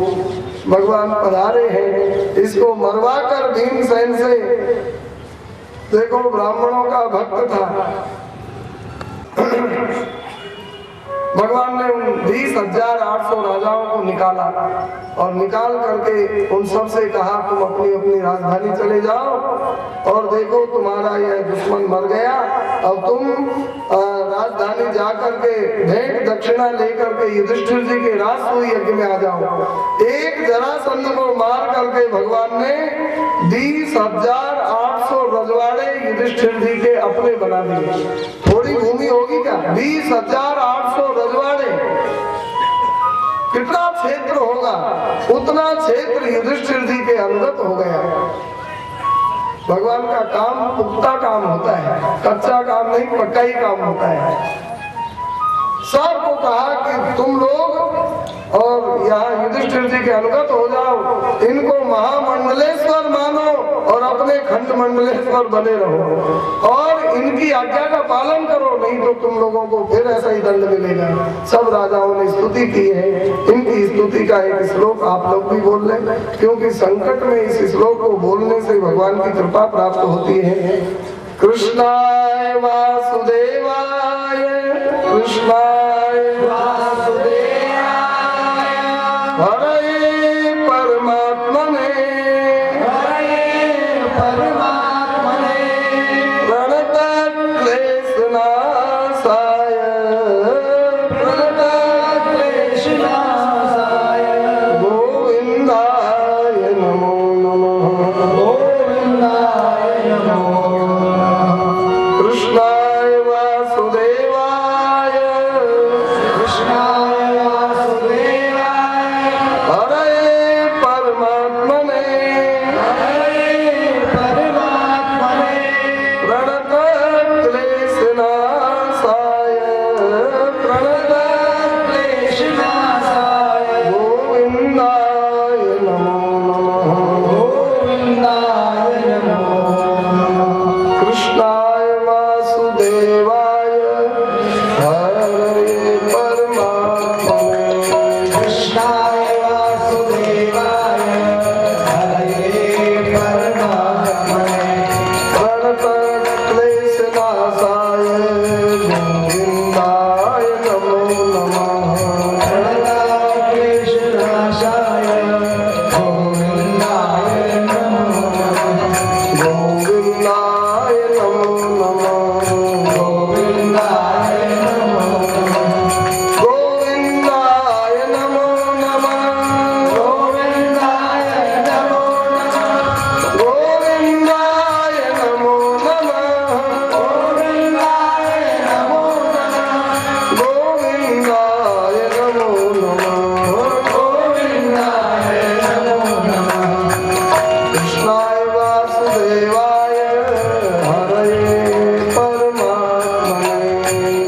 भगवान पधारे हैं, इसको मरवा कर भीमसेन से। देखो ब्राह्मणों का भक्त था। भगवान ने उन 20,800 राजाओं को निकाला और निकाल करके उन सब से कहा तुम अपनी अपनी राजधानी चले जाओ, और देखो तुम्हारा यह दुश्मन मर गया, अब तुम राजधानी जाकर के भेंट दक्षिणा लेकर के युधिष्ठिर जी के राजसूय यज्ञ में आ जाओ। एक जरासंध को मार करके भगवान ने 20,800 रजवाड़े युधिष्ठिर जी के अपने बना दिए। थोड़ी भूमि होगी क्या, 20,800 रजवाड़े, कितना क्षेत्र होगा, उतना क्षेत्र युधिष्ठिर जी के अनुगत हो गया। भगवान का काम पुख्ता काम होता है, कच्चा काम नहीं, पक्का ही काम होता है। सबको कहा कि तुम लोग और यहाँ युधिष्ठिर जी के अनुगत हो जाओ, इनको महामंडलेश्वर मानो और अपने खंड मंडलेश्वर बने रहो और इनकी आज्ञा का पालन करो, नहीं तो तुम लोगों को फिर ऐसा ही दंड मिलेगा। सब राजाओं ने स्तुति की है। इनकी स्तुति का एक श्लोक आप लोग भी बोल लें, क्योंकि संकट में इस श्लोक को बोलने से भगवान की कृपा प्राप्त होती है। कृष्णाय वासुदेवाय, कृष्णाय वासुदेवाय, हरे परमात्मने, हरे परमात्मने, प्रणतक्लेशनाशाय, प्रणतक्लेशनाशाय, गोविंदाय नमो नमः, गोविंदाय नमो नमः। कृष्णाय वासुदेवाय, कृष्णाय वासुदेवाय, हरे परमात्मने, हरे परमात्मने, प्रणतक्लेशनाशाय, प्रणतक्लेशनाशाय, गोविंदाय नमो नमः, गोविंदाय नमो नमः। कृष्णाय वासुदेवाय, हरे परमात्मने, कृष्णाय वासुदेवाय, हरे परमात्मने, प्रणतक्लेशनाशाय, गोविंदाय नमो नमः, प्रणतक्लेशनाशाय, गोविंदाय नमो नमः, गोविंदाय नमो नमः, गोविंदाय नमो नमः, गोविंदाय नमो नमः, गोविंदाय नमो नमः, गोविंदाय नमो नमः, गोविंदाय नमो नमः, गोविंदाय नमो नमः, गोविंदाय नमो नमः। कृष्णाय वासुदेवाय, हरे परमात्मने,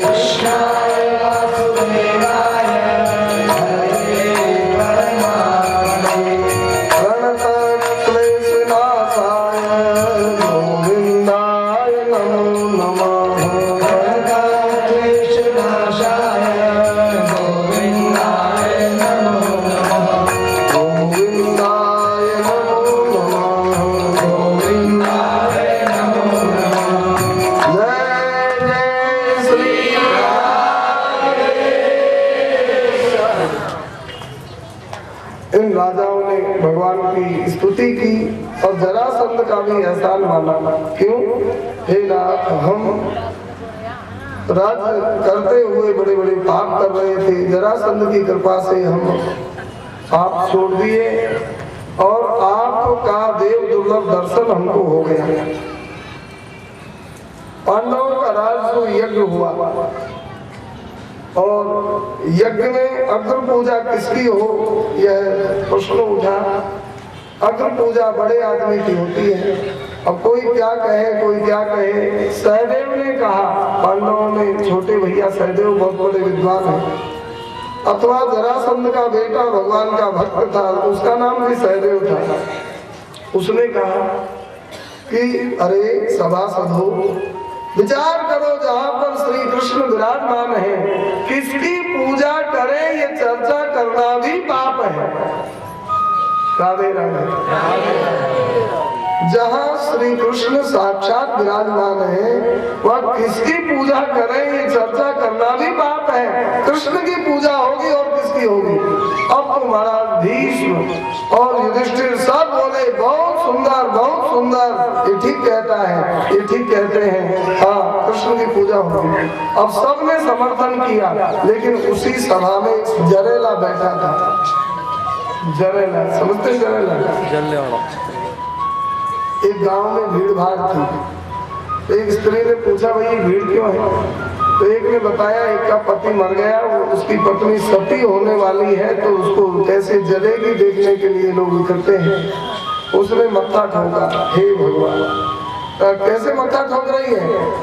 कृष्णाय वासुदेवाय, हरे परमात्मने, प्रणतक्लेशनाशाय, गोविंदाय नमो नमः, प्रणतक्लेशनाशाय, गोविंदाय नमो नमः, गोविंदाय नमो नमः, गोविंदाय नमो नमः। जय जय श्री राम। इन राजाओं ने भगवान की स्तुति की और जरासंध का भी एहसान माना। क्यों? हे नाथ, हम राज्य करते हुए बड़े बड़े पाप कर रहे थे, जरासंध की कृपा से हम पाप छोड़ दिए और आपका देव दुर्लभ दर्शन हमको हो गया। पांडवों का राजस्व यज्ञ हुआ और यज्ञ में अग्र पूजा किसकी हो, यह प्रश्न उठा। अग्र पूजा बड़े आदमी की होती है। अब कोई क्या कहे, कोई क्या कहे। सहदेव ने कहा, पांडवों में छोटे भैया सहदेव बहुत बड़े विद्वान हैं, अथवा जरासंध का बेटा भगवान का भक्त था, उसका नाम भी सहदेव था। उसने कहा कि अरे सभासद हो, विचार करो, जहाँ पर श्री कृष्ण विराजमान है, किसकी पूजा करें ये चर्चा करना भी पाप है। राधे राधे। जहाँ श्री कृष्ण साक्षात विराजमान है, वह किसकी पूजा करें ये चर्चा करना भी पाप है। कृष्ण की पूजा होगी और किसकी होगी। अब तो महाराज भीष्म और युधिष्ठिर सब बोले, बहुत सुंदर, बहुत सुंदर, ये ठीक कहता है, ये ठीक कहते हैं, हाँ कृष्ण की पूजा होगी। अब सबने समर्थन किया, लेकिन उसी सभा में जरेला बैठा था। जरेला समझते, जरेला एक गांव में भीड़ भाड़ थी। एक स्त्री ने पूछा, भाई भीड़ क्यों है? तो एक ने बताया, एक का पति मर गया, वो उसकी पत्नी सती होने वाली है, तो उसको कैसे जलेगी देखने के लिए लोग इकट्ठे हैं। उसने मत्था ठोका, हे भगवान। कैसे मत्था ठोक रही है?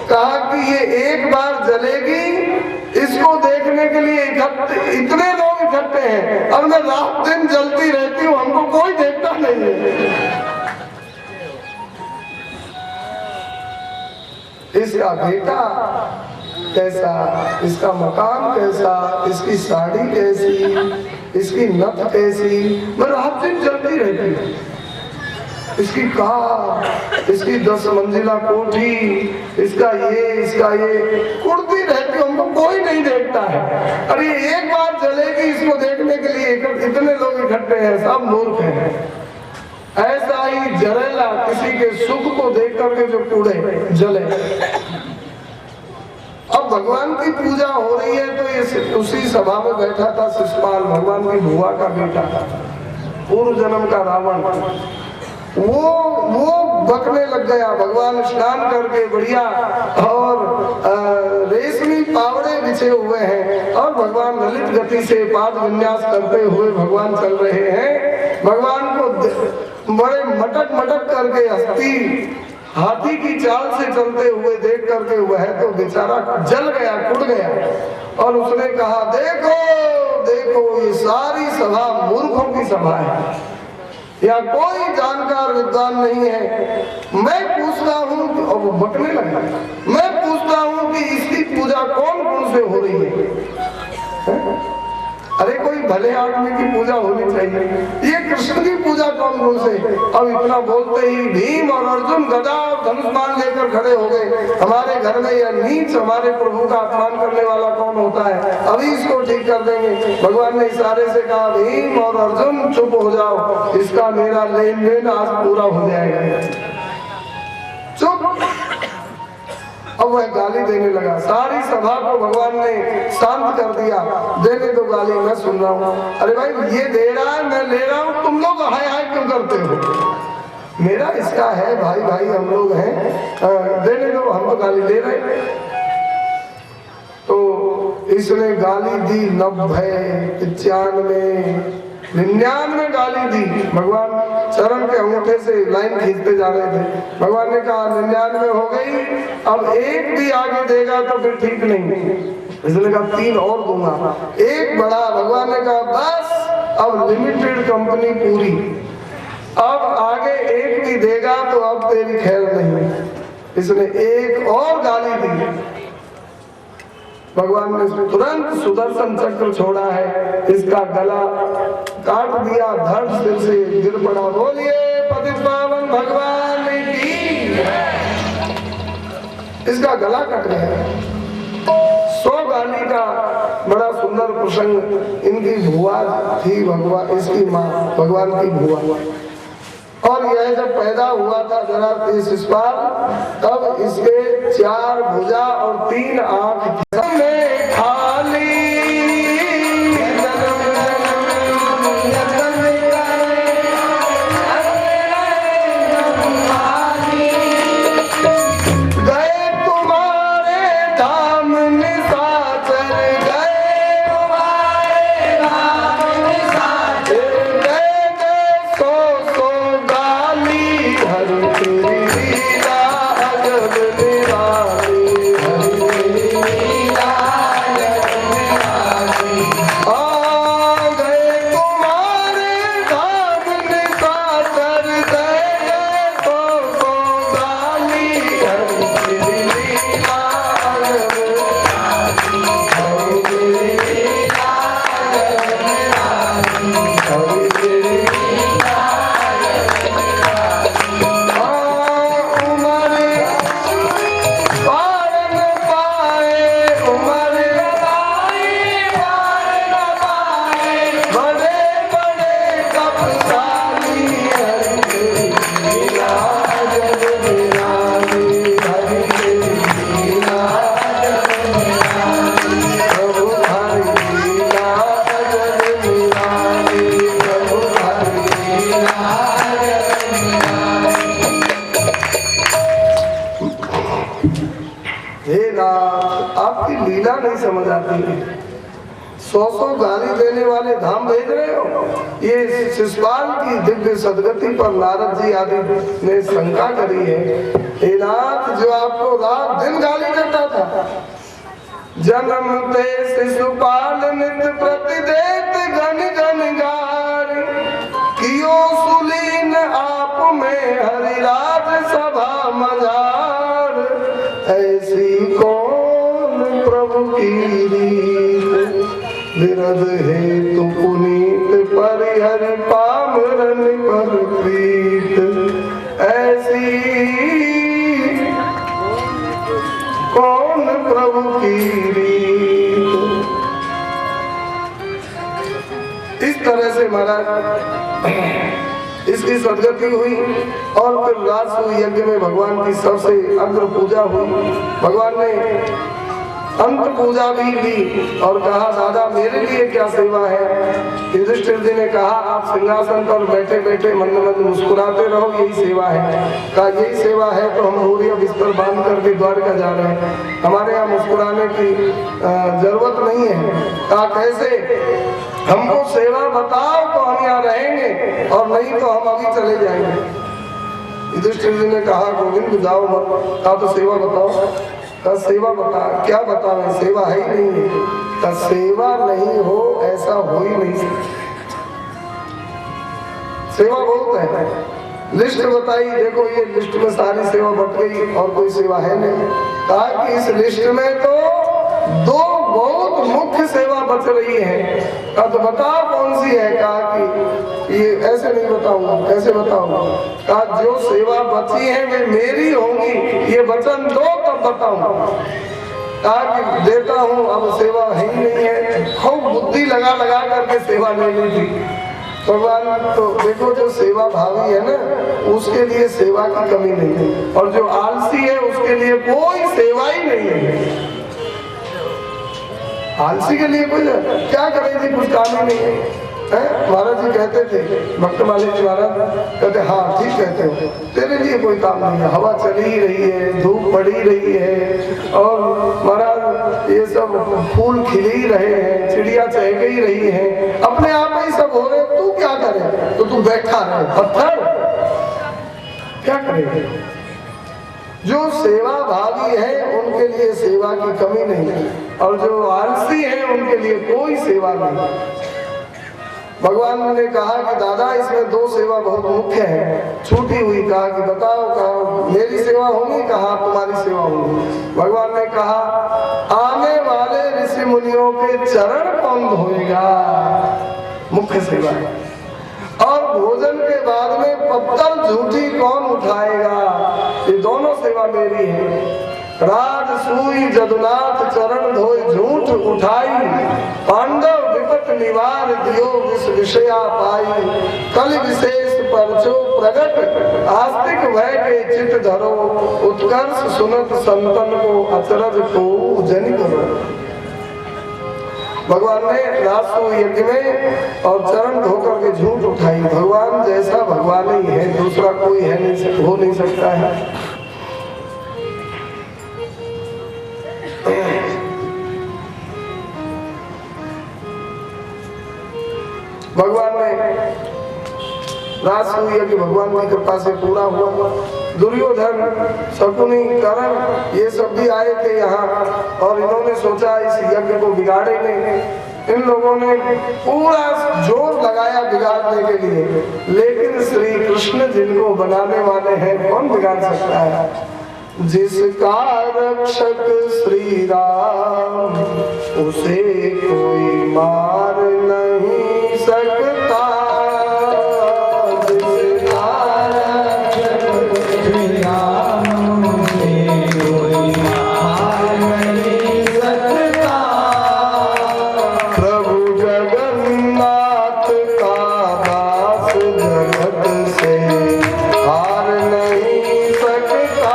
कहा कि ये एक बार जलेगी, इसको देखने के लिए इतने लोग इकट्ठे हैं और मैं रात दिन जलती रहती हूँ, हमको कोई देखता नहीं है। इसका बेटा कैसा, इसका मकान कैसा, इसकी साड़ी कैसी, इसकी नथ कैसी, मैं रात दिन जलती रहती हूँ। इसकी कार, इसकी 10 मंजिला कोठी, इसका ये कुर्ती रहती, हमको कोई नहीं देखता है। अरे एक बार जलेगी, इसको देखने के लिए इतने लोग इकट्ठे हैं, सब मूर्ख हैं। ऐसा ही जरेला किसी के सुख को देख करके जो कूड़े जले। अब भगवान की पूजा हो रही है तो ये उसी सभा में बैठा था शिशुपाल, भगवान की बुआ का बेटा, पूर्व जन्म का रावण। वो बकने लग गया। भगवान स्नान करके बढ़िया और रेशमी पावड़े बिछे हुए हैं और भगवान ललित गति से पाद विन्यास करते हुए भगवान चल रहे हैं। भगवान को बड़े मटक मटक करके हस्ती हाथी की चाल से चलते हुए देख करके वह तो बेचारा जल गया, कुट गया। और उसने कहा, देखो देखो ये सारी सभा मूर्खों की सभा है, या कोई जानकार विद्वान नहीं है। मैं पूछता हूँ, और वो बकने लगा, मैं पूछता हूँ कि इसकी पूजा कौन कौन से हो रही है? अरे कोई भले आदमी की पूजा होनी चाहिए, ये कृष्ण की पूजा कौन कौन से? अब इतना बोलते ही भीम और अर्जुन गदा और धनुष्मान लेकर खड़े हो गए। हमारे घर में यह नीच हमारे प्रभु का अपमान करने वाला कौन होता है? अभी इसको ठीक कर देंगे। भगवान ने इशारे से कहा, भीम और अर्जुन चुप हो जाओ, इसका मेरा लेन देन आज पूरा हो जाएगा। चुप। अब वह गाली देने लगा। सारी सभा को भगवान ने शांत कर दिया। देने दो गाली, मैं सुन रहा हूँ। अरे भाई ये दे रहा है, मैं ले रहा हूँ, तुम लोग हाय हाय क्यों करते हो? मेरा इसका है, भाई भाई हम लोग हैं, देने दो, हम तो गाली दे रहे। तो इसने गाली दी 90, 95, 99 गाली दी। भगवान चरण के अंगूठे से लाइन खींचते जा रहे थे। भगवान ने कहा 99 हो गई, अब एक भी आगे देगा तो फिर ठीक नहीं। इसने कहा 3 और दूंगा। एक बड़ा, भगवान ने कहा बस अब लिमिटेड कंपनी पूरी, अब आगे एक भी देगा तो अब तेरी खैर नहीं। इसने एक और गाली दी। भगवान ने तुरंत सुदर्शन चक्र छोड़ा है, इसका गला काट दिया, धड़ सिर से गिर पड़ा। बोलिए पतित पावन भगवान की। इसका गला कट गया। 100 गाली का बड़ा सुंदर प्रसंग। इनकी भुआ थी भगवान, इसकी माँ भगवान की भुआ। और यह जब पैदा हुआ था जरा शिशुपाल, तब इसके 4 भुजा और 3 आंख खाली। गए तुम्हारे धाम निशाचर, गए तुम्हारे धाम निशाचर, गए 100 गाली हर तेरी लीला अजब निराली, हर तेरी लीला अजब निराली। आ गए तुम्हारे धाम निशाचर, गए 100 गाली हर तेरी लीला अजब निराली, हर तेरी लीला अजब निराली, हर तेरी लीला अजब निराली। उमर पार न पाए, उमर पार न पाए, बड़े बड़े कपशाली, हर तेरी लीला अजब निराली, हर तेरी लीला अजब निराली। प्रभु हरि लीला अजब निराली, प्रभु हरि लीला अजब निराली। हे नाथ, आपकी लीला नहीं समझ आती है। 100 गाली देने वाले धाम भेज रहे हो? ये शिशुपाल की दिव्य सदगति पर नारद जी आदि ने शंका करी है। हे नाथ, जो आपको रात दिन गाली देता था, जन्मते शिशुपाल नित प्रति देत घन घन गारी, कियो सुलीन आप में हरिराज सभा मजार, ऐसी कौन प्रभु की रीत, विरध हेतु पुनीत परिहर पामरन पर प्रीत, ऐसी कौन प्रभु की रीत। इस तरह से महाराज इसकी सदगति हुई और फिर राजसूय यज्ञ में भगवान की सबसे अग्र पूजा हुई। भगवान ने अंत पूजा भी ली और कहा, दादा मेरे लिए क्या सेवा है? युधिष्ठिर जी ने कहा, आप सिंहासन पर बैठे बैठे मंद मंद मुस्कुराते रहो, यही सेवा है। कहा यही सेवा है तो हम बोरिया बिस्तर बांध करके द्वारका जा रहे हैं, हमारे यहाँ मुस्कुराने की जरूरत नहीं है। कहा कैसे? हमको सेवा बताओ तो हम यहाँ रहेंगे और नहीं तो हम अभी चले जाएंगे। युधिष्ठिर जी ने कहा, गोविंद जाओ मत। कहा तो सेवा बताओ। का सेवा बता, क्या बतावें, सेवा है ही नहीं है। का सेवा नहीं हो ऐसा हो ही नहीं सकता। सेवा बहुत है, लिस्ट बताई, देखो ये लिस्ट में सारी सेवा बट गई और कोई सेवा है नहीं। कहा कि इस लिस्ट में तो 2 बहुत मुख्य सेवा बच रही है। कहा तो बताओ कौन सी है? कहा कि ये ऐसे नहीं बताऊंगा। कैसे बताऊंगा? कहा जो सेवा बची है वे मेरी होंगी, ये वचन दो तब बताऊंगा। कहा कि देता हूँ, अब सेवा है ही नहीं है। खूब बुद्धि लगा लगा करके सेवा ले ली थी भगवान। तो देखो जो सेवा भावी है ना, उसके लिए सेवा की कमी नहीं है, और जो आलसी है उसके लिए कोई सेवा ही नहीं है। आलसी के लिए कोई क्या करेगी, कुछ काम ही नहीं है। महाराज जी कहते थे, भक्त मालिक जी महाराज कहते, हाँ ठीक कहते हो, तेरे लिए कोई काम नहीं है। हवा चली ही रही है, धूप पड़ी रही है, और महाराज ये सब फूल खिल ही रहे हैं, चिड़िया चहक ही रही है, अपने आप ही सब हो रहे, तू क्या करे? तो तू बैठा रहे पत्थर, क्या करेगा? जो सेवा भावी है उनके लिए सेवा की कमी नहीं है, और जो आलसी है उनके लिए कोई सेवा नहीं। भगवान ने कहा कि दादा इसमें 2 सेवा बहुत मुख्य है, छूटी हुई। कहा कि बताओ। कहा मेरी सेवा होगी। कहा तुम्हारी सेवा होगी। भगवान ने कहा, आने वाले ऋषि मुनियों के चरण कौन धोएगा, मुख्य सेवा है। और भोजन के बाद में पत्तल झूठी कौन उठाएगा, ये दोनों सेवा मेरी है। राजसूय जदुनाथ चरण धोए झूठ उठाई, पांडव विपत निवार दियो विष विषया पाई, कल विशेष परचो प्रगट आस्तिक भय के चित धरो, उत्कर्ष सुनत संतन को अचरज को जनि करो। भगवान ने राजसूय यज्ञ में और चरण धोकर के झूठ उठाई। भगवान जैसा भगवान ही है, दूसरा कोई है नहीं, हो नहीं सकता है। भगवान ने राजसूय यज्ञ भगवान की कृपा से पूरा हुआ। दुर्योधन, शकुनी, कर्ण ये सब भी आए थे यहाँ, और इन्होंने सोचा इस यज्ञ को बिगाड़ेंगे। इन लोगों ने पूरा जोर लगाया बिगाड़ने के लिए, लेकिन श्री कृष्ण जिनको बनाने वाले हैं कौन बिगाड़ सकता है? जिसका रक्षक श्री राम उसे कोई मार नहीं सकता, जिसका रक्षक श्री राम उसे कोई मार नहीं सकता, प्रभु जगन्नाथ का दास जगत से हार नहीं सकता,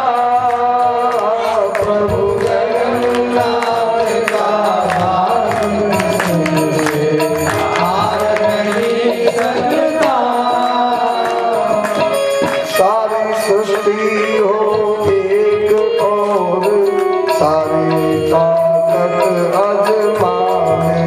सारी ताकत अजमाने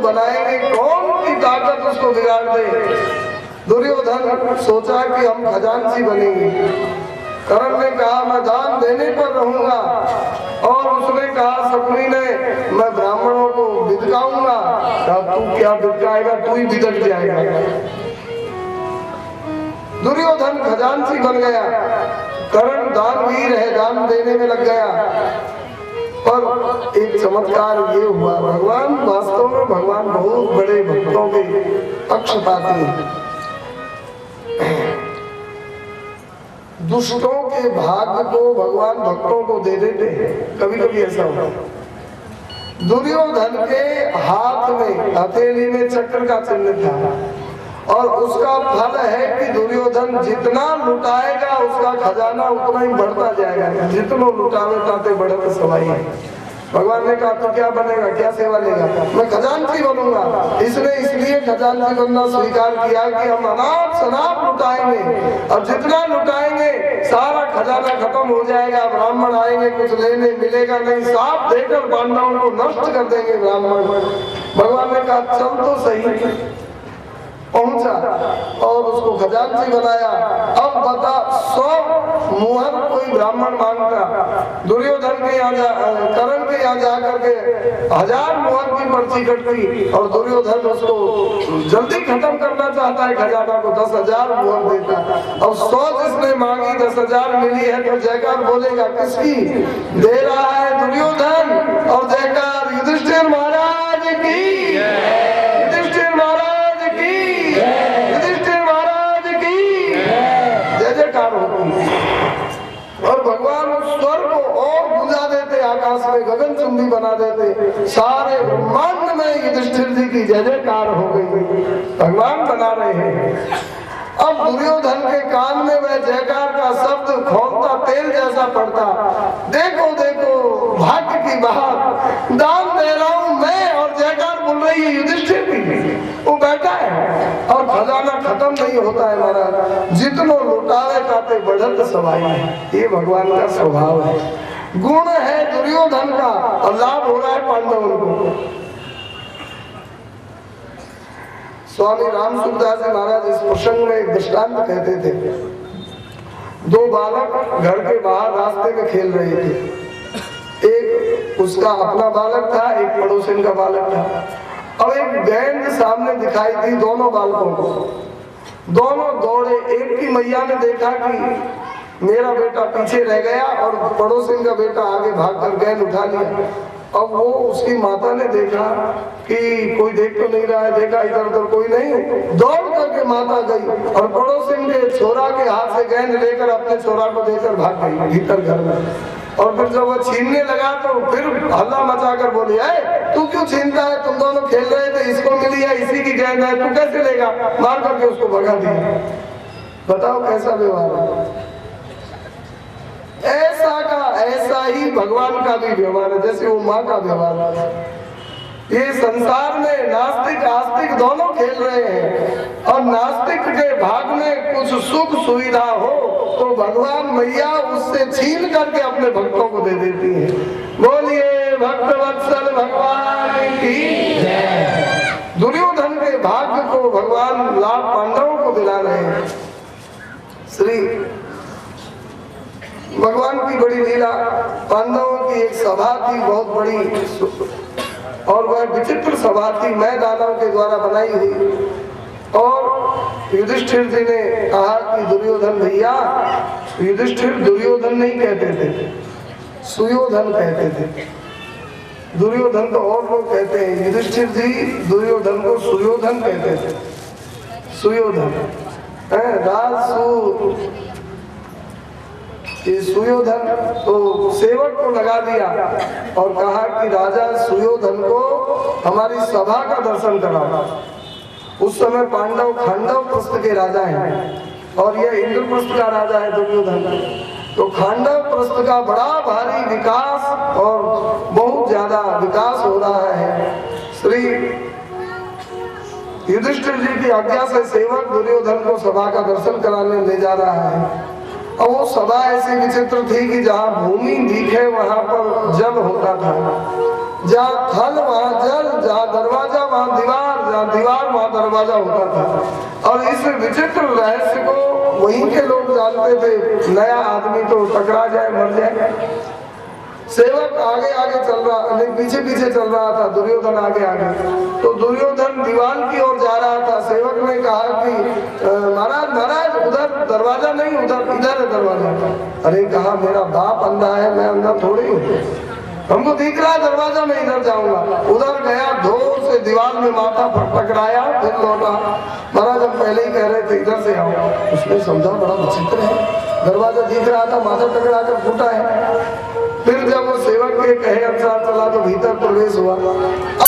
बनाएंगे, कौन की ताकत उसको बिगाड़ दे। दुर्योधन सोचा कि हम खजांची बनेंगे। कर्ण ने कहा मैं दान देने पर रहूंगा, और उसने कहा शकुनी ने मैं ब्राह्मणों को बिदकाऊंगा। तू क्या बिदकाएगा, तू ही बिदक जाएगा। दुर्योधन खजांची बन गया, कर्ण दानवीर है, दान देने में लग गया। पर एक चमत्कार ये हुआ, भगवान वास्तव में भगवान बहुत बड़े भक्तों के पक्षपाती हैं। दुष्टों के भाग्य को भगवान भक्तों को दे देते हैं, कभी कभी ऐसा होता है। दुर्योधन के हाथ में हथेली में चक्र का चिन्ह था, और उसका फल है कि दुर्योधन जितना लुटाएगा उसका खजाना उतना ही बढ़ता जाएगा। जितना लुटावे ताते बढ़त सवाई है। भगवान ने कहा तो क्या बनेगा, क्या सेवा लेगा, मैं खजांची बनूंगा। इसने इसलिए खजांची बनना स्वीकार किया कि हम अनाप शनाप लुटाएंगे, और जितना लुटाएंगे सारा खजाना खत्म हो जाएगा। ब्राह्मण आएंगे, कुछ लेने मिलेगा नहीं, साफ देकर पांडवों को नष्ट कर देंगे ब्राह्मण। भगवान ने कहा चल तो सही। पहुंचा और उसको खजांची बनाया। अब बता 100 मुहर कोई ब्राह्मण मांगता, दुर्योधन के यहाँ कर्ण के यहाँ जाकर के 1000 मुहर की पर्ची कटती, और दुर्योधन उसको जल्दी खत्म करना चाहता है खजाना को, 10,000 मुहर देता। अब 100 जिसने मांगी 10,000 मिली है तो जयकार बोलेगा किसकी? दे रहा है दुर्योधन, और जयकार युधिष्ठिर महाराज की, युधिष्ठिर महाराज की, युधिष्ठिर महाराज की जय जयकार होती। और भगवान स्वर को और बुझा देते, आकाश में गगनचुंबी बना देते, सारे ब्रह्मांड में युधिष्ठिर जी की जय जयकार हो गई। भगवान बना रहे हैं। अब दुर्योधन के कान में वह जयकार का शब्द खौलता तेल जैसा पड़ता। देखो देखो भाग्य की बात, दान दे रहा हूं मैं और जयकार बोल रही है युधिष्ठिर भी। वो बैठा है और खजाना खत्म नहीं होता है महाराज, जितनो लुटावे ताते बढ़त सवाई है। ये भगवान का स्वभाव है, गुण है दुर्योधन का, और लाभ हो रहा है पांडवों को। स्वामी राम सुखदास जी महाराज इस प्रसंग में एक दृष्टांत कहते थे। 2 बालक घर के बाहर रास्ते में खेल रहे थे। एक उसका अपना बालक था, एक पड़ोसी का बालक था। अब एक गेंद सामने दिखाई दी दोनों बालकों को, दोनों दौड़े। एक की मैया ने देखा कि मेरा बेटा पीछे रह गया, और पड़ोसी का बेटा आगे भागकर गेंद उठा लिया। अब वो उसकी माता ने देखा कि कोई देख तो नहीं रहा है, देखा इधर उधर कोई नहीं, दौड़ करके माता गई और पड़ोसी के छोरा के हाथ से गेंद लेकर अपने छोरा को देकर भाग गई भीतर घर में। और फिर जब वो छीनने लगा तो फिर हल्ला मचाकर बोली, है तू क्यों छीनता है, तुम दोनों खेल रहे थे, इसको मिली है, इसी की गेंद है, तू कैसे लेगा? मार करके उसको भगा दिया। बताओ कैसा व्यवहार है। ऐसा का ऐसा ही भगवान का भी व्यवहार है, जैसे वो माँ का व्यवहार है। ये संसार में नास्तिक आस्तिक दोनों खेल रहे हैं, और नास्तिक के भाग में कुछ सुख सुविधा हो तो भगवान मैया उससे छीन करके अपने भक्तों को दे देती है। बोलिए भक्त वत्सल भगवान की जय। दुर्योधन के भाग्य को भगवान लाभ पांडवों को दिला रहे हैं। श्री भगवान की बड़ी लीला, पांडवों की एक सभा थी बहुत बड़ी, और वह विचित्र सभा थी, मैं दानव के द्वारा बनाई हुई। और युधिष्ठिर जी ने कहा कि दुर्योधन भैया, युधिष्ठिर दुर्योधन नहीं कहते थे, सुयोधन कहते थे। दुर्योधन तो और लोग कहते हैं, युधिष्ठिर जी दुर्योधन को सुयोधन कहते थे। सुयोधन राजसु, ये सुयोधन तो सेवक को लगा दिया और कहा कि राजा सुयोधन को हमारी सभा का दर्शन कराओ। उस समय पांडव खांडव प्रस्थ के राजा हैं और यह इंद्रप्रस्थ का राजा है दुर्योधन। तो खांडव प्रस्थ का बड़ा भारी विकास और बहुत ज्यादा विकास हो रहा है। श्री युधिष्ठिर जी की आज्ञा से सेवक दुर्योधन को सभा का दर्शन कराने ले जा रहा है। और वो सभा ऐसी विचित्र थी कि जहाँ भूमि दिखे वहां पर जल होता था, जहाँ थल वहां जल, जहाँ दरवाजा वहां दीवार वहाँ दरवाजा होता था। और इस विचित्र रहस्य को वहीं के लोग जानते थे। नया आदमी तो टकरा जाए मर जाए। सेवक आगे आगे चल रहा, नहीं पीछे पीछे चल रहा था, दुर्योधन आगे आगे। तो दुर्योधन दीवार की ओर जा रहा था। सेवक ने कहा कि महाराज महाराज उधर दरवाजा नहीं, उधर इधर है दरवाजा। अरे कहा मेरा बाप अंधा है, मैं अंधा थोड़ी हूँ, हमको दिख रहा है दरवाजा, मैं इधर जाऊंगा। उधर गया, जोर से दीवार में माथा टकराया, फिर लौटा। महाराज हम पहले ही कह रहे थे इधर से आओ। उसने समझा बड़ा विचित्र है, दरवाजा दिख रहा था, माथा टकरा कर फूटा है। फिर जब वो सेवक के कहे अनुसार चला तो भीतर प्रवेश हुआ।